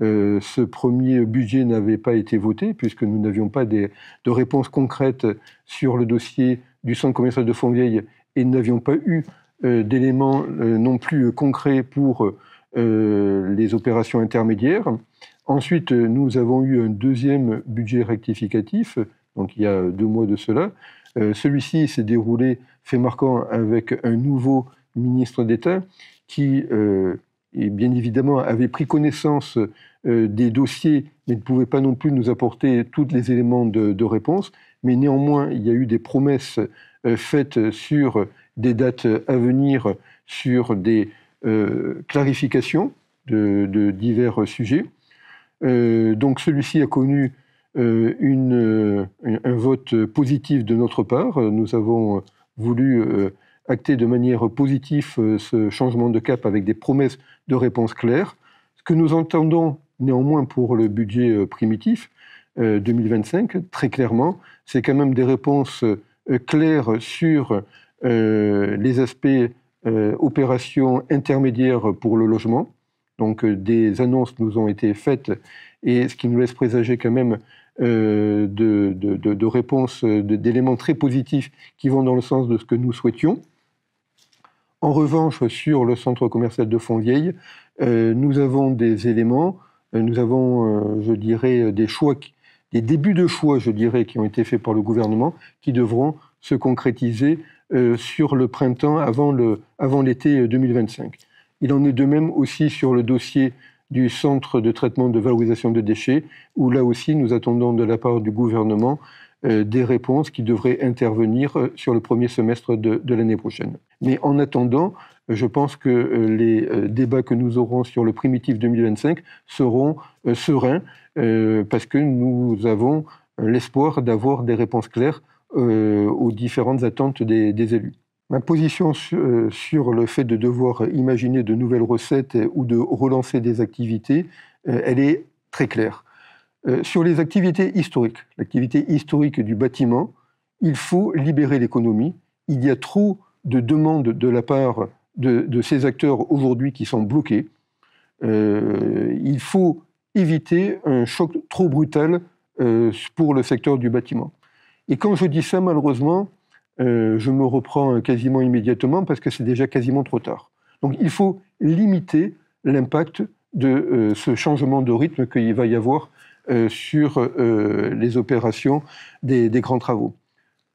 ce premier budget n'avait pas été voté puisque nous n'avions pas de réponse concrète sur le dossier du centre commercial de Fontvieille et nous n'avions pas eu d'éléments non plus concrets pour les opérations intermédiaires. Ensuite, nous avons eu un deuxième budget rectificatif, donc il y a 2 mois de cela. Celui-ci s'est déroulé, fait marquant, avec un nouveau ministre d'État qui, bien évidemment, avait pris connaissance des dossiers, mais ne pouvait pas non plus nous apporter tous les éléments de réponse. Mais néanmoins, il y a eu des promesses faites sur des dates à venir, sur des clarifications de divers sujets. Donc celui-ci a connu un vote positif de notre part. Nous avons voulu acter de manière positive ce changement de cap avec des promesses de réponses claires. Ce que nous entendons néanmoins pour le budget primitif 2025, très clairement, c'est quand même des réponses claires sur les aspects opérations intermédiaires pour le logement. Donc des annonces nous ont été faites et ce qui nous laisse présager quand même de réponses, d'éléments très positifs qui vont dans le sens de ce que nous souhaitions. En revanche, sur le centre commercial de Fontvieille, nous avons des éléments, nous avons, je dirais, des choix, des débuts de choix, je dirais, qui ont été faits par le gouvernement, qui devront se concrétiser sur le printemps avant l'été 2025. Il en est de même aussi sur le dossier du centre de traitement de valorisation de déchets, où là aussi nous attendons de la part du gouvernement des réponses qui devraient intervenir sur le premier semestre de l'année prochaine. Mais en attendant, je pense que les débats que nous aurons sur le primitif 2025 seront sereins, parce que nous avons l'espoir d'avoir des réponses claires aux différentes attentes des élus. Ma position sur le fait de devoir imaginer de nouvelles recettes ou de relancer des activités, elle est très claire. Sur les activités historiques, l'activité historique du bâtiment, il faut libérer l'économie. Il y a trop de demandes de la part de ces acteurs aujourd'hui qui sont bloqués. Il faut éviter un choc trop brutal pour le secteur du bâtiment. Et quand je dis ça, malheureusement, je me reprends quasiment immédiatement parce que c'est déjà quasiment trop tard. Donc il faut limiter l'impact de ce changement de rythme qu'il va y avoir sur les opérations des grands travaux.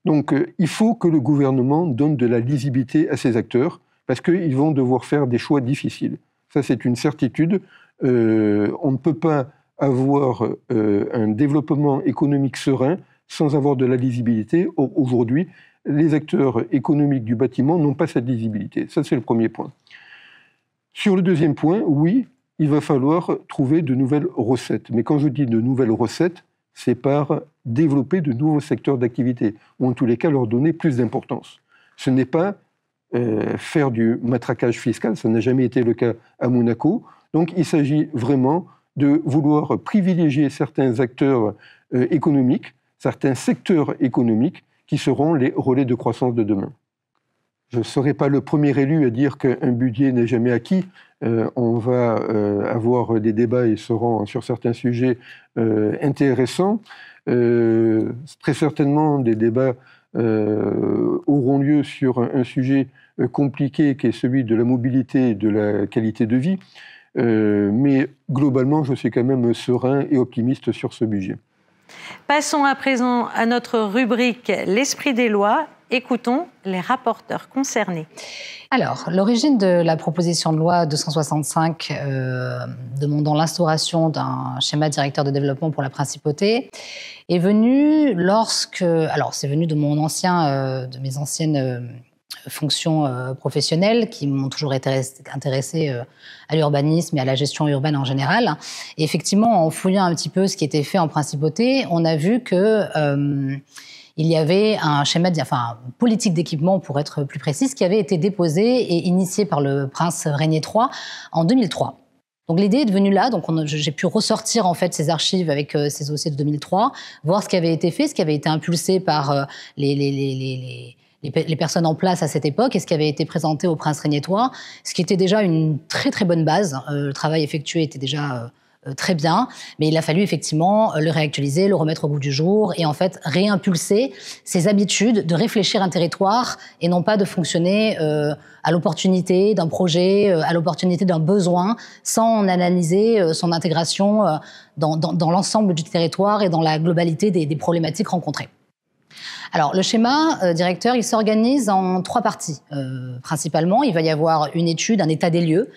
Donc il faut que le gouvernement donne de la lisibilité à ces acteurs parce qu'ils vont devoir faire des choix difficiles. Ça, c'est une certitude. On ne peut pas avoir un développement économique serein sans avoir de la lisibilité. Aujourd'hui, les acteurs économiques du bâtiment n'ont pas cette lisibilité. Ça, c'est le premier point. Sur le deuxième point, oui, il va falloir trouver de nouvelles recettes. Mais quand je dis de nouvelles recettes, c'est par développer de nouveaux secteurs d'activité, ou en tous les cas leur donner plus d'importance. Ce n'est pas faire du matraquage fiscal, ça n'a jamais été le cas à Monaco. Donc il s'agit vraiment de vouloir privilégier certains acteurs économiques, certains secteurs économiques, qui seront les relais de croissance de demain. Je ne serai pas le premier élu à dire qu'un budget n'est jamais acquis. On va avoir des débats et seront sur certains sujets intéressants. Très certainement, des débats auront lieu sur un sujet compliqué qui est celui de la mobilité et de la qualité de vie. Mais globalement, je suis quand même serein et optimiste sur ce budget. Passons à présent à notre rubrique « L'esprit des lois ». Écoutons les rapporteurs concernés. Alors, l'origine de la proposition de loi 265 demandant l'instauration d'un schéma directeur de développement pour la principauté est venue c'est venu de mes anciennes fonctions professionnelles qui m'ont toujours intéressée à l'urbanisme et à la gestion urbaine en général. Et effectivement, en fouillant un petit peu ce qui était fait en principauté, on a vu que il y avait un schéma, politique d'équipement pour être plus précise, qui avait été déposé et initié par le prince Régnier III en 2003. Donc l'idée est devenue là, donc j'ai pu ressortir en fait ces archives avec ces dossiers de 2003, voir ce qui avait été fait, ce qui avait été impulsé par les personnes en place à cette époque et ce qui avait été présenté au prince Régnier III, ce qui était déjà une très très bonne base. Le travail effectué était déjà très bien, mais il a fallu effectivement le réactualiser, le remettre au goût du jour et en fait réimpulser ces habitudes de réfléchir un territoire et non pas de fonctionner à l'opportunité d'un projet, à l'opportunité d'un besoin, sans en analyser son intégration dans l'ensemble du territoire et dans la globalité des problématiques rencontrées. Alors, le schéma directeur, il s'organise en 3 parties. Principalement, il va y avoir une étude, un état des lieux,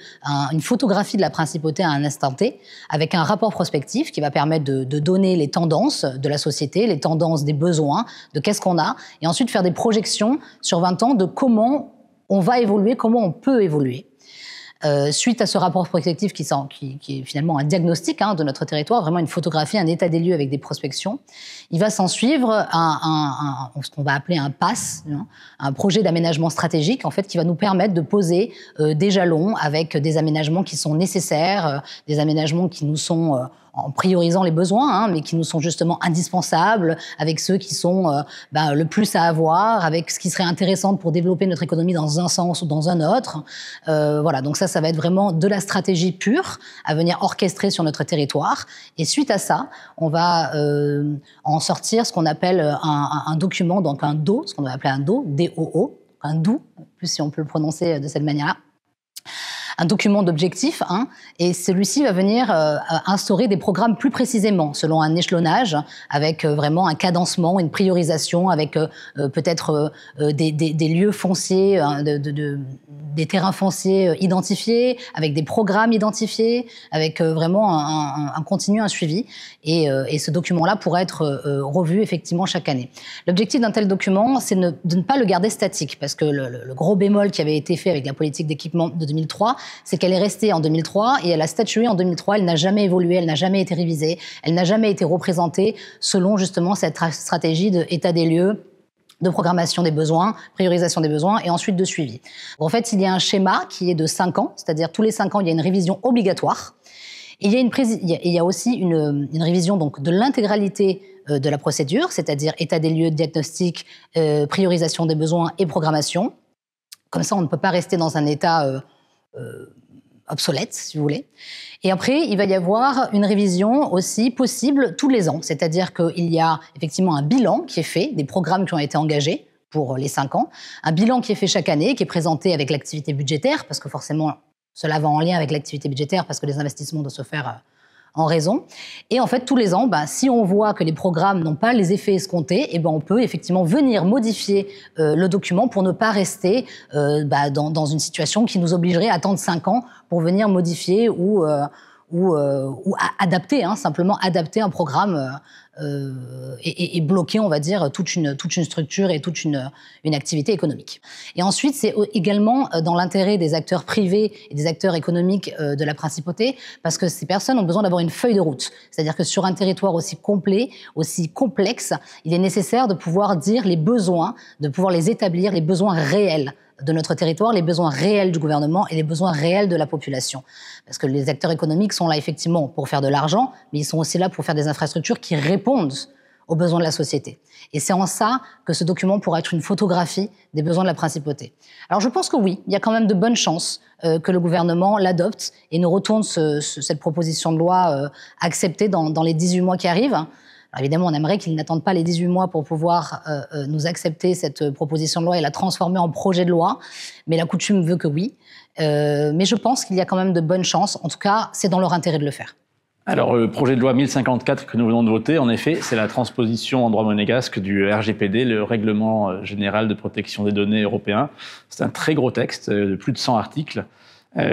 une photographie de la principauté à un instant T, avec un rapport prospectif qui va permettre de donner les tendances de la société, les tendances des besoins, de qu'est-ce qu'on a, et ensuite faire des projections sur 20 ans de comment on va évoluer, comment on peut évoluer. Suite à ce rapport prospectif qui est finalement un diagnostic de notre territoire, vraiment une photographie, un état des lieux avec des prospections, il va s'en suivre ce qu'on va appeler un PAS, un projet d'aménagement stratégique en fait qui va nous permettre de poser des jalons avec des aménagements qui sont nécessaires, des aménagements qui nous sont en priorisant les besoins, mais qui nous sont justement indispensables, avec ceux qui sont le plus à avoir, avec ce qui serait intéressant pour développer notre économie dans un sens ou dans un autre. Voilà, donc ça va être vraiment de la stratégie pure à venir orchestrer sur notre territoire. Et suite à ça, on va en sortir ce qu'on appelle un document, donc un DO, ce qu'on va appeler un DO, D-O-O, un DO, plus si on peut le prononcer de cette manière-là. Un document d'objectifs, et celui-ci va venir instaurer des programmes plus précisément, selon un échelonnage, avec vraiment un cadencement, une priorisation, avec peut-être des lieux fonciers, des terrains fonciers identifiés, avec des programmes identifiés, avec vraiment un continu, un suivi. Et ce document-là pourra être revu effectivement chaque année. L'objectif d'un tel document, c'est de ne pas le garder statique, parce que le gros bémol qui avait été fait avec la politique d'équipement de 2003, c'est qu'elle est restée en 2003 et elle a statué en 2003, elle n'a jamais évolué, elle n'a jamais été révisée, elle n'a jamais été représentée selon justement cette stratégie d'état des lieux, de programmation des besoins, priorisation des besoins et ensuite de suivi. En fait, il y a un schéma qui est de 5 ans, c'est-à-dire tous les 5 ans, il y a une révision obligatoire. Et il y a aussi une révision donc, de l'intégralité de la procédure, c'est-à-dire état des lieux, diagnostic, priorisation des besoins et programmation. Comme ça, on ne peut pas rester dans un état obsolète, si vous voulez. Et après, il va y avoir une révision aussi possible tous les ans. C'est-à-dire qu'il y a effectivement un bilan qui est fait, des programmes qui ont été engagés pour les 5 ans, un bilan qui est fait chaque année, qui est présenté avec l'activité budgétaire, parce que forcément, cela va en lien avec l'activité budgétaire, parce que les investissements doivent se faire en raison. Et en fait, tous les ans, si on voit que les programmes n'ont pas les effets escomptés, on peut effectivement venir modifier le document pour ne pas rester dans une situation qui nous obligerait à attendre 5 ans pour venir modifier ou adapter, simplement adapter un programme et bloquer, on va dire, toute une structure et toute une activité économique. Et ensuite, c'est également dans l'intérêt des acteurs privés et des acteurs économiques de la principauté, parce que ces personnes ont besoin d'avoir une feuille de route. C'est-à-dire que sur un territoire aussi complet, aussi complexe, il est nécessaire de pouvoir dire les besoins, de pouvoir les établir, les besoins réels de notre territoire, les besoins réels du gouvernement et les besoins réels de la population. Parce que les acteurs économiques sont là effectivement pour faire de l'argent, mais ils sont aussi là pour faire des infrastructures qui répondent aux besoins de la société. Et c'est en ça que ce document pourra être une photographie des besoins de la principauté. Alors je pense que oui, il y a quand même de bonnes chances que le gouvernement l'adopte et nous retourne cette proposition de loi acceptée dans les 18 mois qui arrivent. Alors évidemment, on aimerait qu'ils n'attendent pas les 18 mois pour pouvoir nous accepter cette proposition de loi et la transformer en projet de loi, mais la coutume veut que oui. Mais je pense qu'il y a quand même de bonnes chances. En tout cas, c'est dans leur intérêt de le faire. Alors, le projet de loi 1054 que nous venons de voter, en effet, c'est la transposition en droit monégasque du RGPD, le Règlement général de protection des données européen. C'est un très gros texte de plus de 100 articles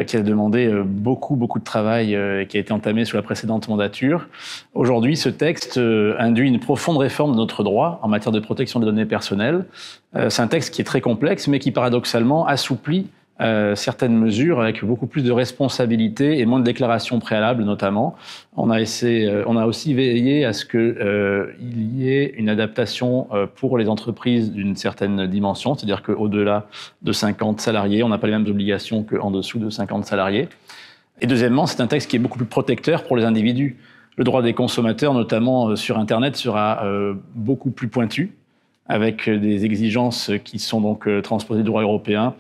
qui a demandé beaucoup de travail et qui a été entamé sous la précédente mandature. Aujourd'hui, ce texte induit une profonde réforme de notre droit en matière de protection des données personnelles. C'est un texte qui est très complexe, mais qui paradoxalement assouplit certaines mesures avec beaucoup plus de responsabilités et moins de déclarations préalables notamment. On a aussi veillé à ce qu'il y ait une adaptation pour les entreprises d'une certaine dimension, c'est-à-dire qu'au-delà de 50 salariés, on n'a pas les mêmes obligations qu'en dessous de 50 salariés. Et deuxièmement, c'est un texte qui est beaucoup plus protecteur pour les individus. Le droit des consommateurs, notamment sur Internet, sera beaucoup plus pointu, avec des exigences qui sont donc transposées du droit européen,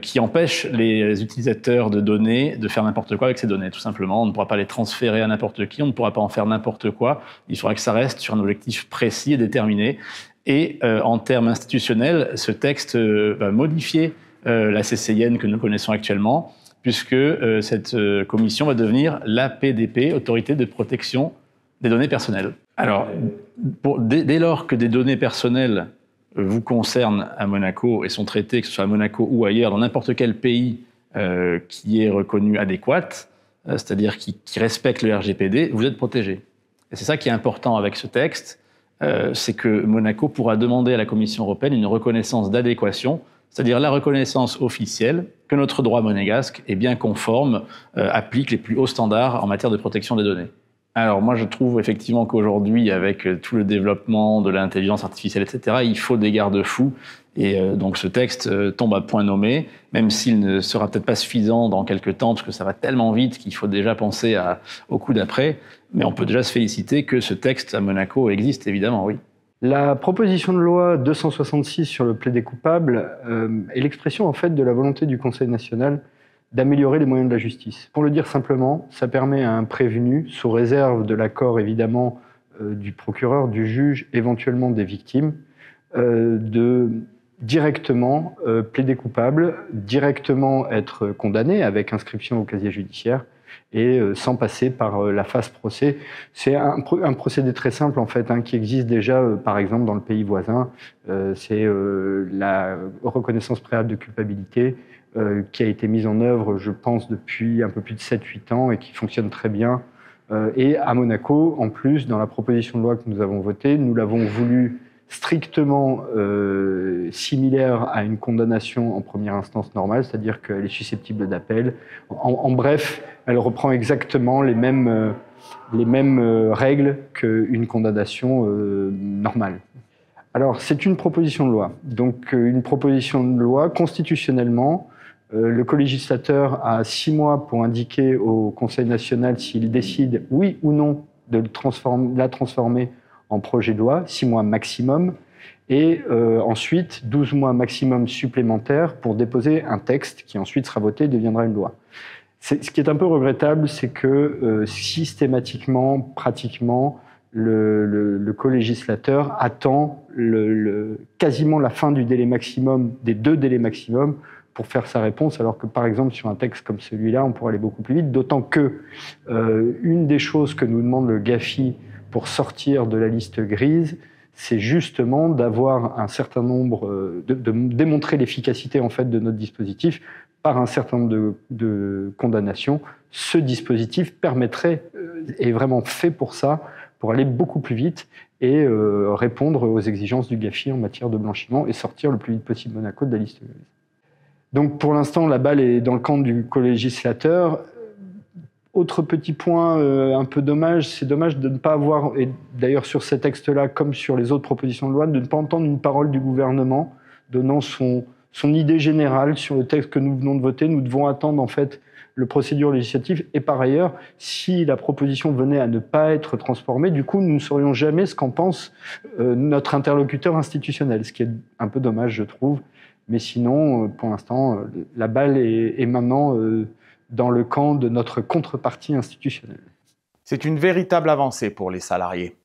qui empêchent les utilisateurs de données de faire n'importe quoi avec ces données, tout simplement. On ne pourra pas les transférer à n'importe qui, on ne pourra pas en faire n'importe quoi. Il faudra que ça reste sur un objectif précis et déterminé. Et en termes institutionnels, ce texte va modifier la CCIN que nous connaissons actuellement, puisque cette commission va devenir l'APDP, Autorité de protection des données personnelles. Alors, dès lors que des données personnelles vous concernent à Monaco et sont traitées, que ce soit à Monaco ou ailleurs, dans n'importe quel pays qui est reconnu adéquat, c'est-à-dire qui respecte le RGPD, vous êtes protégé. Et c'est ça qui est important avec ce texte, c'est que Monaco pourra demander à la Commission européenne une reconnaissance d'adéquation, c'est-à-dire la reconnaissance officielle que notre droit monégasque est bien conforme, applique les plus hauts standards en matière de protection des données. Alors moi je trouve effectivement qu'aujourd'hui, avec tout le développement de l'intelligence artificielle, etc., il faut des garde-fous. Et donc ce texte tombe à point nommé, même s'il ne sera peut-être pas suffisant dans quelques temps, parce que ça va tellement vite qu'il faut déjà penser au coup d'après. Mais on peut déjà se féliciter que ce texte à Monaco existe, évidemment, oui. La proposition de loi 266 sur le plaidé coupable est l'expression en fait de la volonté du Conseil national d'améliorer les moyens de la justice. Pour le dire simplement, ça permet à un prévenu, sous réserve de l'accord évidemment du procureur, du juge, éventuellement des victimes, de directement plaider coupable, directement être condamné avec inscription au casier judiciaire et sans passer par la phase procès. C'est un procédé très simple en fait, qui existe déjà par exemple dans le pays voisin. C'est la reconnaissance préalable de culpabilité qui a été mise en œuvre, je pense, depuis un peu plus de 7-8 ans et qui fonctionne très bien. Et à Monaco, en plus, dans la proposition de loi que nous avons votée, nous l'avons voulu strictement similaire à une condamnation en première instance normale, c'est-à-dire qu'elle est susceptible d'appel. En bref, elle reprend exactement les mêmes règles qu'une condamnation normale. Alors, c'est une proposition de loi. Donc, une proposition de loi constitutionnellement, le co-législateur a 6 mois pour indiquer au Conseil national s'il décide, oui ou non, de la transformer en projet de loi, 6 mois maximum, et ensuite 12 mois maximum supplémentaires pour déposer un texte qui ensuite sera voté et deviendra une loi. Ce qui est un peu regrettable, c'est que systématiquement, pratiquement, le co-législateur attend quasiment la fin du délai maximum, des 2 délais maximum, pour faire sa réponse, alors que par exemple sur un texte comme celui-là, on pourrait aller beaucoup plus vite, d'autant que une des choses que nous demande le GAFI pour sortir de la liste grise, c'est justement d'avoir un certain nombre, de démontrer l'efficacité en fait de notre dispositif par un certain nombre de condamnations. Ce dispositif permettrait, est vraiment fait pour ça, pour aller beaucoup plus vite et répondre aux exigences du GAFI en matière de blanchiment et sortir le plus vite possible Monaco de la liste grise. Donc pour l'instant, la balle est dans le camp du co-législateur. Autre petit point un peu dommage, c'est dommage de ne pas avoir, et d'ailleurs sur ces textes-là, comme sur les autres propositions de loi, de ne pas entendre une parole du gouvernement donnant son idée générale sur le texte que nous venons de voter. Nous devons attendre en fait le procédure législative. Et par ailleurs, si la proposition venait à ne pas être transformée, du coup, nous ne saurions jamais ce qu'en pense notre interlocuteur institutionnel, ce qui est un peu dommage, je trouve. Mais sinon, pour l'instant, la balle est maintenant dans le camp de notre contrepartie institutionnelle. C'est une véritable avancée pour les salariés.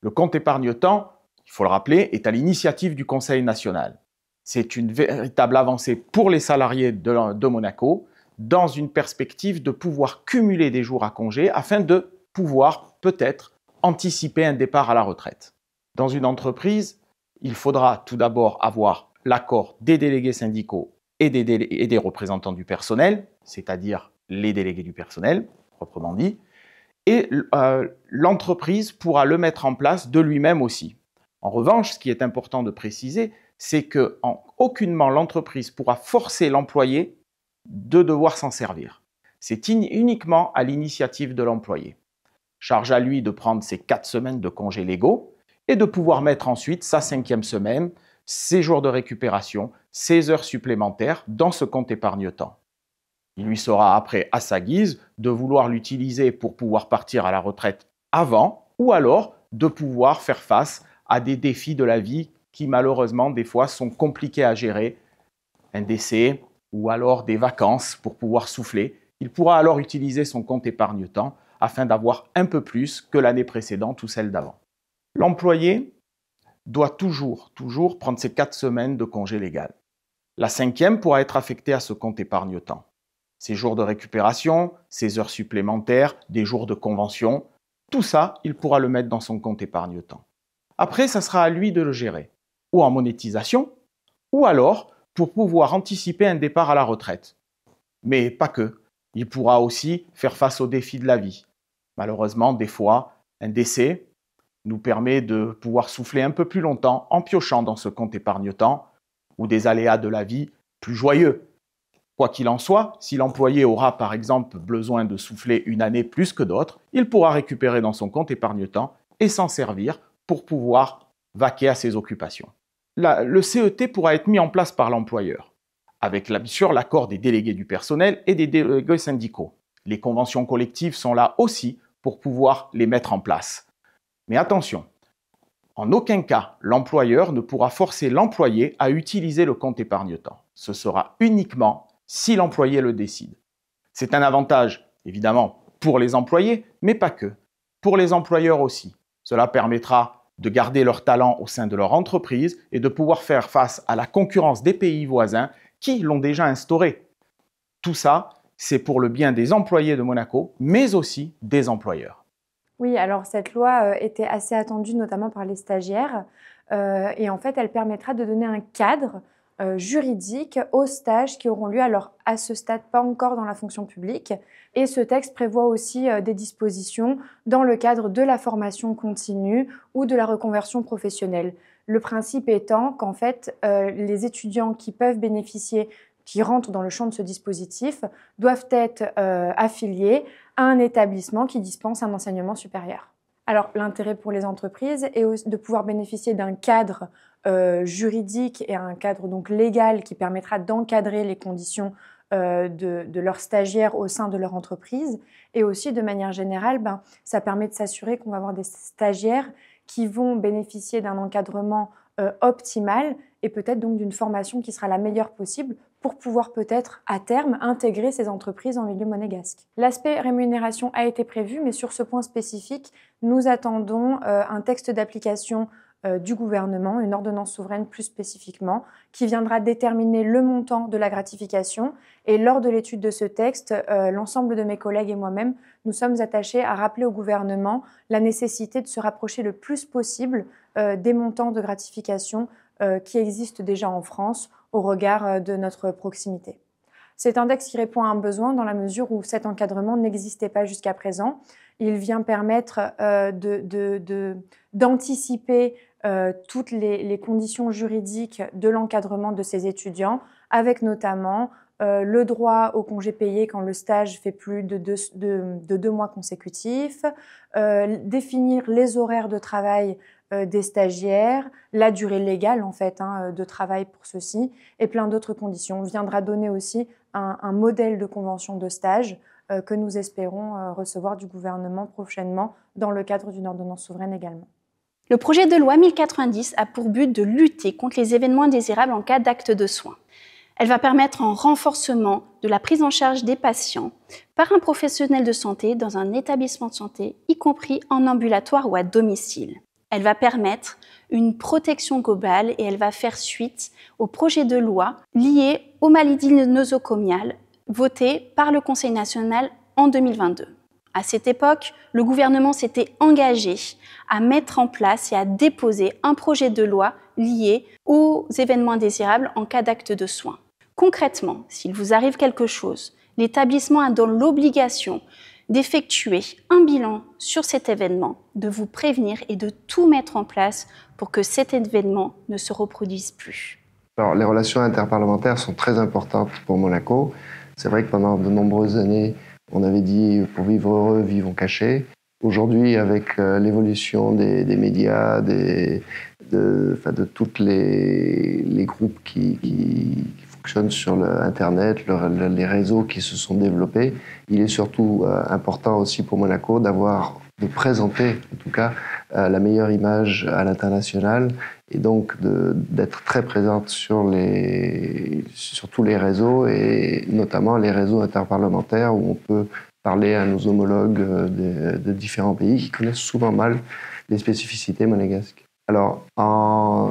Le compte épargne-temps, il faut le rappeler, est à l'initiative du Conseil national. C'est une véritable avancée pour les salariés de Monaco, dans une perspective de pouvoir cumuler des jours à congé afin de pouvoir peut-être anticiper un départ à la retraite. Dans une entreprise, il faudra tout d'abord avoir l'accord des délégués syndicaux et des représentants du personnel, c'est-à-dire les délégués du personnel, proprement dit, et l'entreprise pourra le mettre en place de lui-même aussi. En revanche, ce qui est important de préciser, c'est qu'aucunement l'entreprise pourra forcer l'employé de devoir s'en servir. C'est uniquement à l'initiative de l'employé. Charge à lui de prendre ses 4 semaines de congés légaux et de pouvoir mettre ensuite sa 5e semaine, ses jours de récupération, ses heures supplémentaires dans ce compte épargne-temps. Il lui sera après à sa guise de vouloir l'utiliser pour pouvoir partir à la retraite avant ou alors de pouvoir faire face à des défis de la vie qui malheureusement des fois sont compliqués à gérer, un décès ou alors des vacances pour pouvoir souffler. Il pourra alors utiliser son compte épargne-temps afin d'avoir un peu plus que l'année précédente ou celle d'avant. L'employé doit toujours prendre ses 4 semaines de congé légal. La 5e pourra être affectée à ce compte épargne-temps. Ses jours de récupération, ses heures supplémentaires, des jours de convention, tout ça, il pourra le mettre dans son compte épargne-temps. Après, ça sera à lui de le gérer, ou en monétisation, ou alors pour pouvoir anticiper un départ à la retraite. Mais pas que. Il pourra aussi faire face aux défis de la vie. Malheureusement, des fois, un décès nous permet de pouvoir souffler un peu plus longtemps en piochant dans ce compte épargne-temps, ou des aléas de la vie plus joyeux. Quoi qu'il en soit, si l'employé aura par exemple besoin de souffler une année plus que d'autres, il pourra récupérer dans son compte épargne-temps et s'en servir pour pouvoir vaquer à ses occupations. Le CET pourra être mis en place par l'employeur, avec bien sûr l'accord des délégués du personnel et des délégués syndicaux. Les conventions collectives sont là aussi pour pouvoir les mettre en place. Mais attention, en aucun cas, l'employeur ne pourra forcer l'employé à utiliser le compte épargne-temps. Ce sera uniquement si l'employé le décide. C'est un avantage, évidemment, pour les employés, mais pas que. Pour les employeurs aussi. Cela permettra de garder leur talent au sein de leur entreprise et de pouvoir faire face à la concurrence des pays voisins qui l'ont déjà instauré. Tout ça, c'est pour le bien des employés de Monaco, mais aussi des employeurs. Oui, alors cette loi était assez attendue, notamment par les stagiaires. Et en fait, elle permettra de donner un cadre juridique aux stages qui auront lieu, alors à ce stade pas encore dans la fonction publique. Et ce texte prévoit aussi des dispositions dans le cadre de la formation continue ou de la reconversion professionnelle. Le principe étant qu'en fait, les étudiants qui peuvent bénéficier, qui rentrent dans le champ de ce dispositif, doivent être affiliés à un établissement qui dispense un enseignement supérieur. Alors, l'intérêt pour les entreprises est de pouvoir bénéficier d'un cadre juridique et un cadre donc légal qui permettra d'encadrer les conditions de leurs stagiaires au sein de leur entreprise. Et aussi, de manière générale, ça permet de s'assurer qu'on va avoir des stagiaires qui vont bénéficier d'un encadrement optimal et peut-être donc d'une formation qui sera la meilleure possible pour pouvoir peut-être à terme intégrer ces entreprises en milieu monégasque. L'aspect rémunération a été prévu, mais sur ce point spécifique, nous attendons un texte d'application du gouvernement, une ordonnance souveraine plus spécifiquement, qui viendra déterminer le montant de la gratification. Et lors de l'étude de ce texte, l'ensemble de mes collègues et moi-même, nous sommes attachés à rappeler au gouvernement la nécessité de se rapprocher le plus possible des montants de gratification qui existent déjà en France au regard de notre proximité. C'est un texte qui répond à un besoin dans la mesure où cet encadrement n'existait pas jusqu'à présent. Il vient permettre d'anticiper toutes les conditions juridiques de l'encadrement de ces étudiants, avec notamment le droit au congé payé quand le stage fait plus de 2 mois consécutifs, définir les horaires de travail des stagiaires, la durée légale en fait de travail pour ceux-ci et plein d'autres conditions. On viendra donner aussi un modèle de convention de stage que nous espérons recevoir du gouvernement prochainement dans le cadre d'une ordonnance souveraine également. Le projet de loi 1090 a pour but de lutter contre les événements indésirables en cas d'acte de soins. Elle va permettre un renforcement de la prise en charge des patients par un professionnel de santé dans un établissement de santé, y compris en ambulatoire ou à domicile. Elle va permettre une protection globale et elle va faire suite au projet de loi lié aux maladies nosocomiales voté par le Conseil national en 2022. À cette époque, le gouvernement s'était engagé à mettre en place et à déposer un projet de loi lié aux événements indésirables en cas d'acte de soins. Concrètement, s'il vous arrive quelque chose, l'établissement a dans l'obligation d'effectuer un bilan sur cet événement, de vous prévenir et de tout mettre en place pour que cet événement ne se reproduise plus. Alors, les relations interparlementaires sont très importantes pour Monaco. C'est vrai que pendant de nombreuses années, on avait dit « pour vivre heureux, vivons cachés ». Aujourd'hui, avec l'évolution des médias, de tous les groupes qui fonctionnent sur Internet, les réseaux qui se sont développés, il est surtout important aussi pour Monaco de présenter, en tout cas, la meilleure image à l'international et donc d'être très présente sur tous les réseaux et notamment les réseaux interparlementaires où on peut parler à nos homologues de différents pays qui connaissent souvent mal les spécificités monégasques. Alors,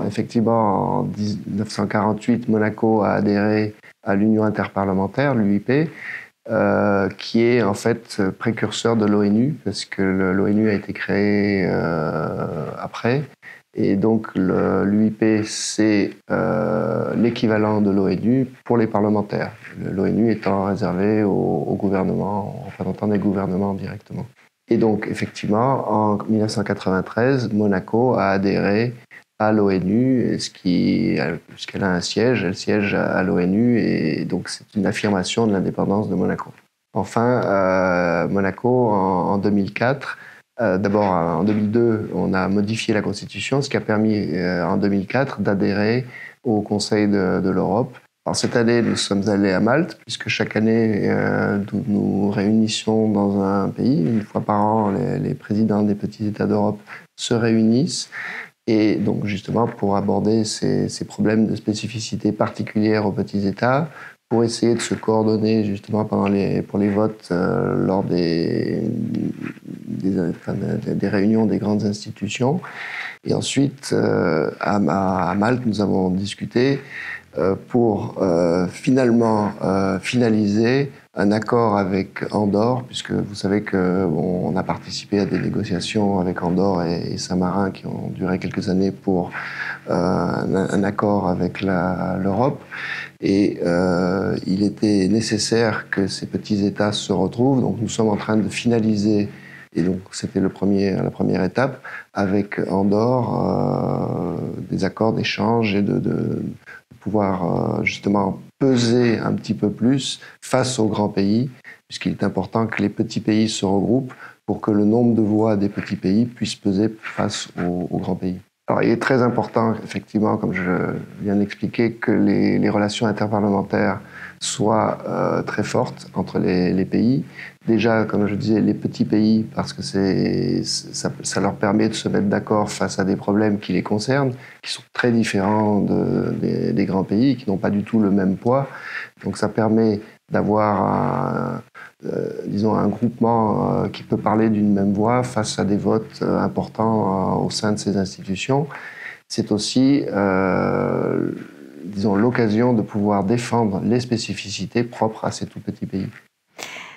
effectivement, en 1948, Monaco a adhéré à l'Union interparlementaire, l'UIP, qui est en fait précurseur de l'ONU, parce que l'ONU a été créée après. Et donc, l'UIP, c'est l'équivalent de l'ONU pour les parlementaires. L'ONU étant réservée au gouvernement, aux représentants des gouvernements directement. Et donc, effectivement, en 1993, Monaco a adhéré à l'ONU, puisqu'elle a un siège, elle siège à l'ONU, et donc c'est une affirmation de l'indépendance de Monaco. Enfin, Monaco, en 2004, d'abord en 2002, on a modifié la Constitution, ce qui a permis en 2004 d'adhérer au Conseil de l'Europe. Alors, cette année, nous sommes allés à Malte, puisque chaque année, nous nous réunissons dans un pays. Une fois par an, les présidents des petits États d'Europe se réunissent. Et donc, justement, pour aborder ces problèmes de spécificité particulière aux petits États, pour essayer de se coordonner, justement, pour les votes lors des réunions des grandes institutions. Et ensuite, à Malte, nous avons discuté pour finalement finaliser un accord avec Andorre, puisque vous savez qu'on a participé à des négociations avec Andorre et Saint-Marin qui ont duré quelques années pour un accord avec l'Europe. Et il était nécessaire que ces petits États se retrouvent. Donc nous sommes en train de finaliser, et donc c'était la première étape, avec Andorre, des accords d'échange et de pouvoir justement peser un petit peu plus face aux grands pays, puisqu'il est important que les petits pays se regroupent pour que le nombre de voix des petits pays puisse peser face aux grands pays. Alors, il est très important, effectivement, comme je viens d'expliquer, que les relations interparlementaires soient très fortes entre les pays. Déjà, comme je disais, les petits pays, parce que ça leur permet de se mettre d'accord face à des problèmes qui les concernent, qui sont très différents des grands pays, qui n'ont pas du tout le même poids. Donc ça permet d'avoir un groupement qui peut parler d'une même voix face à des votes importants au sein de ces institutions. C'est aussi l'occasion de pouvoir défendre les spécificités propres à ces tout petits pays.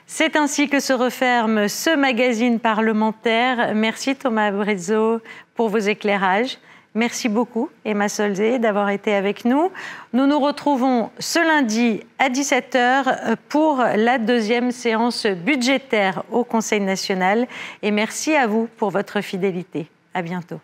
C'est ainsi que se referme ce magazine parlementaire. Merci Thomas Abrezzo pour vos éclairages. Merci beaucoup Emma Solzé d'avoir été avec nous. Nous nous retrouvons ce lundi à 17h pour la deuxième séance budgétaire au Conseil national. Et merci à vous pour votre fidélité. À bientôt.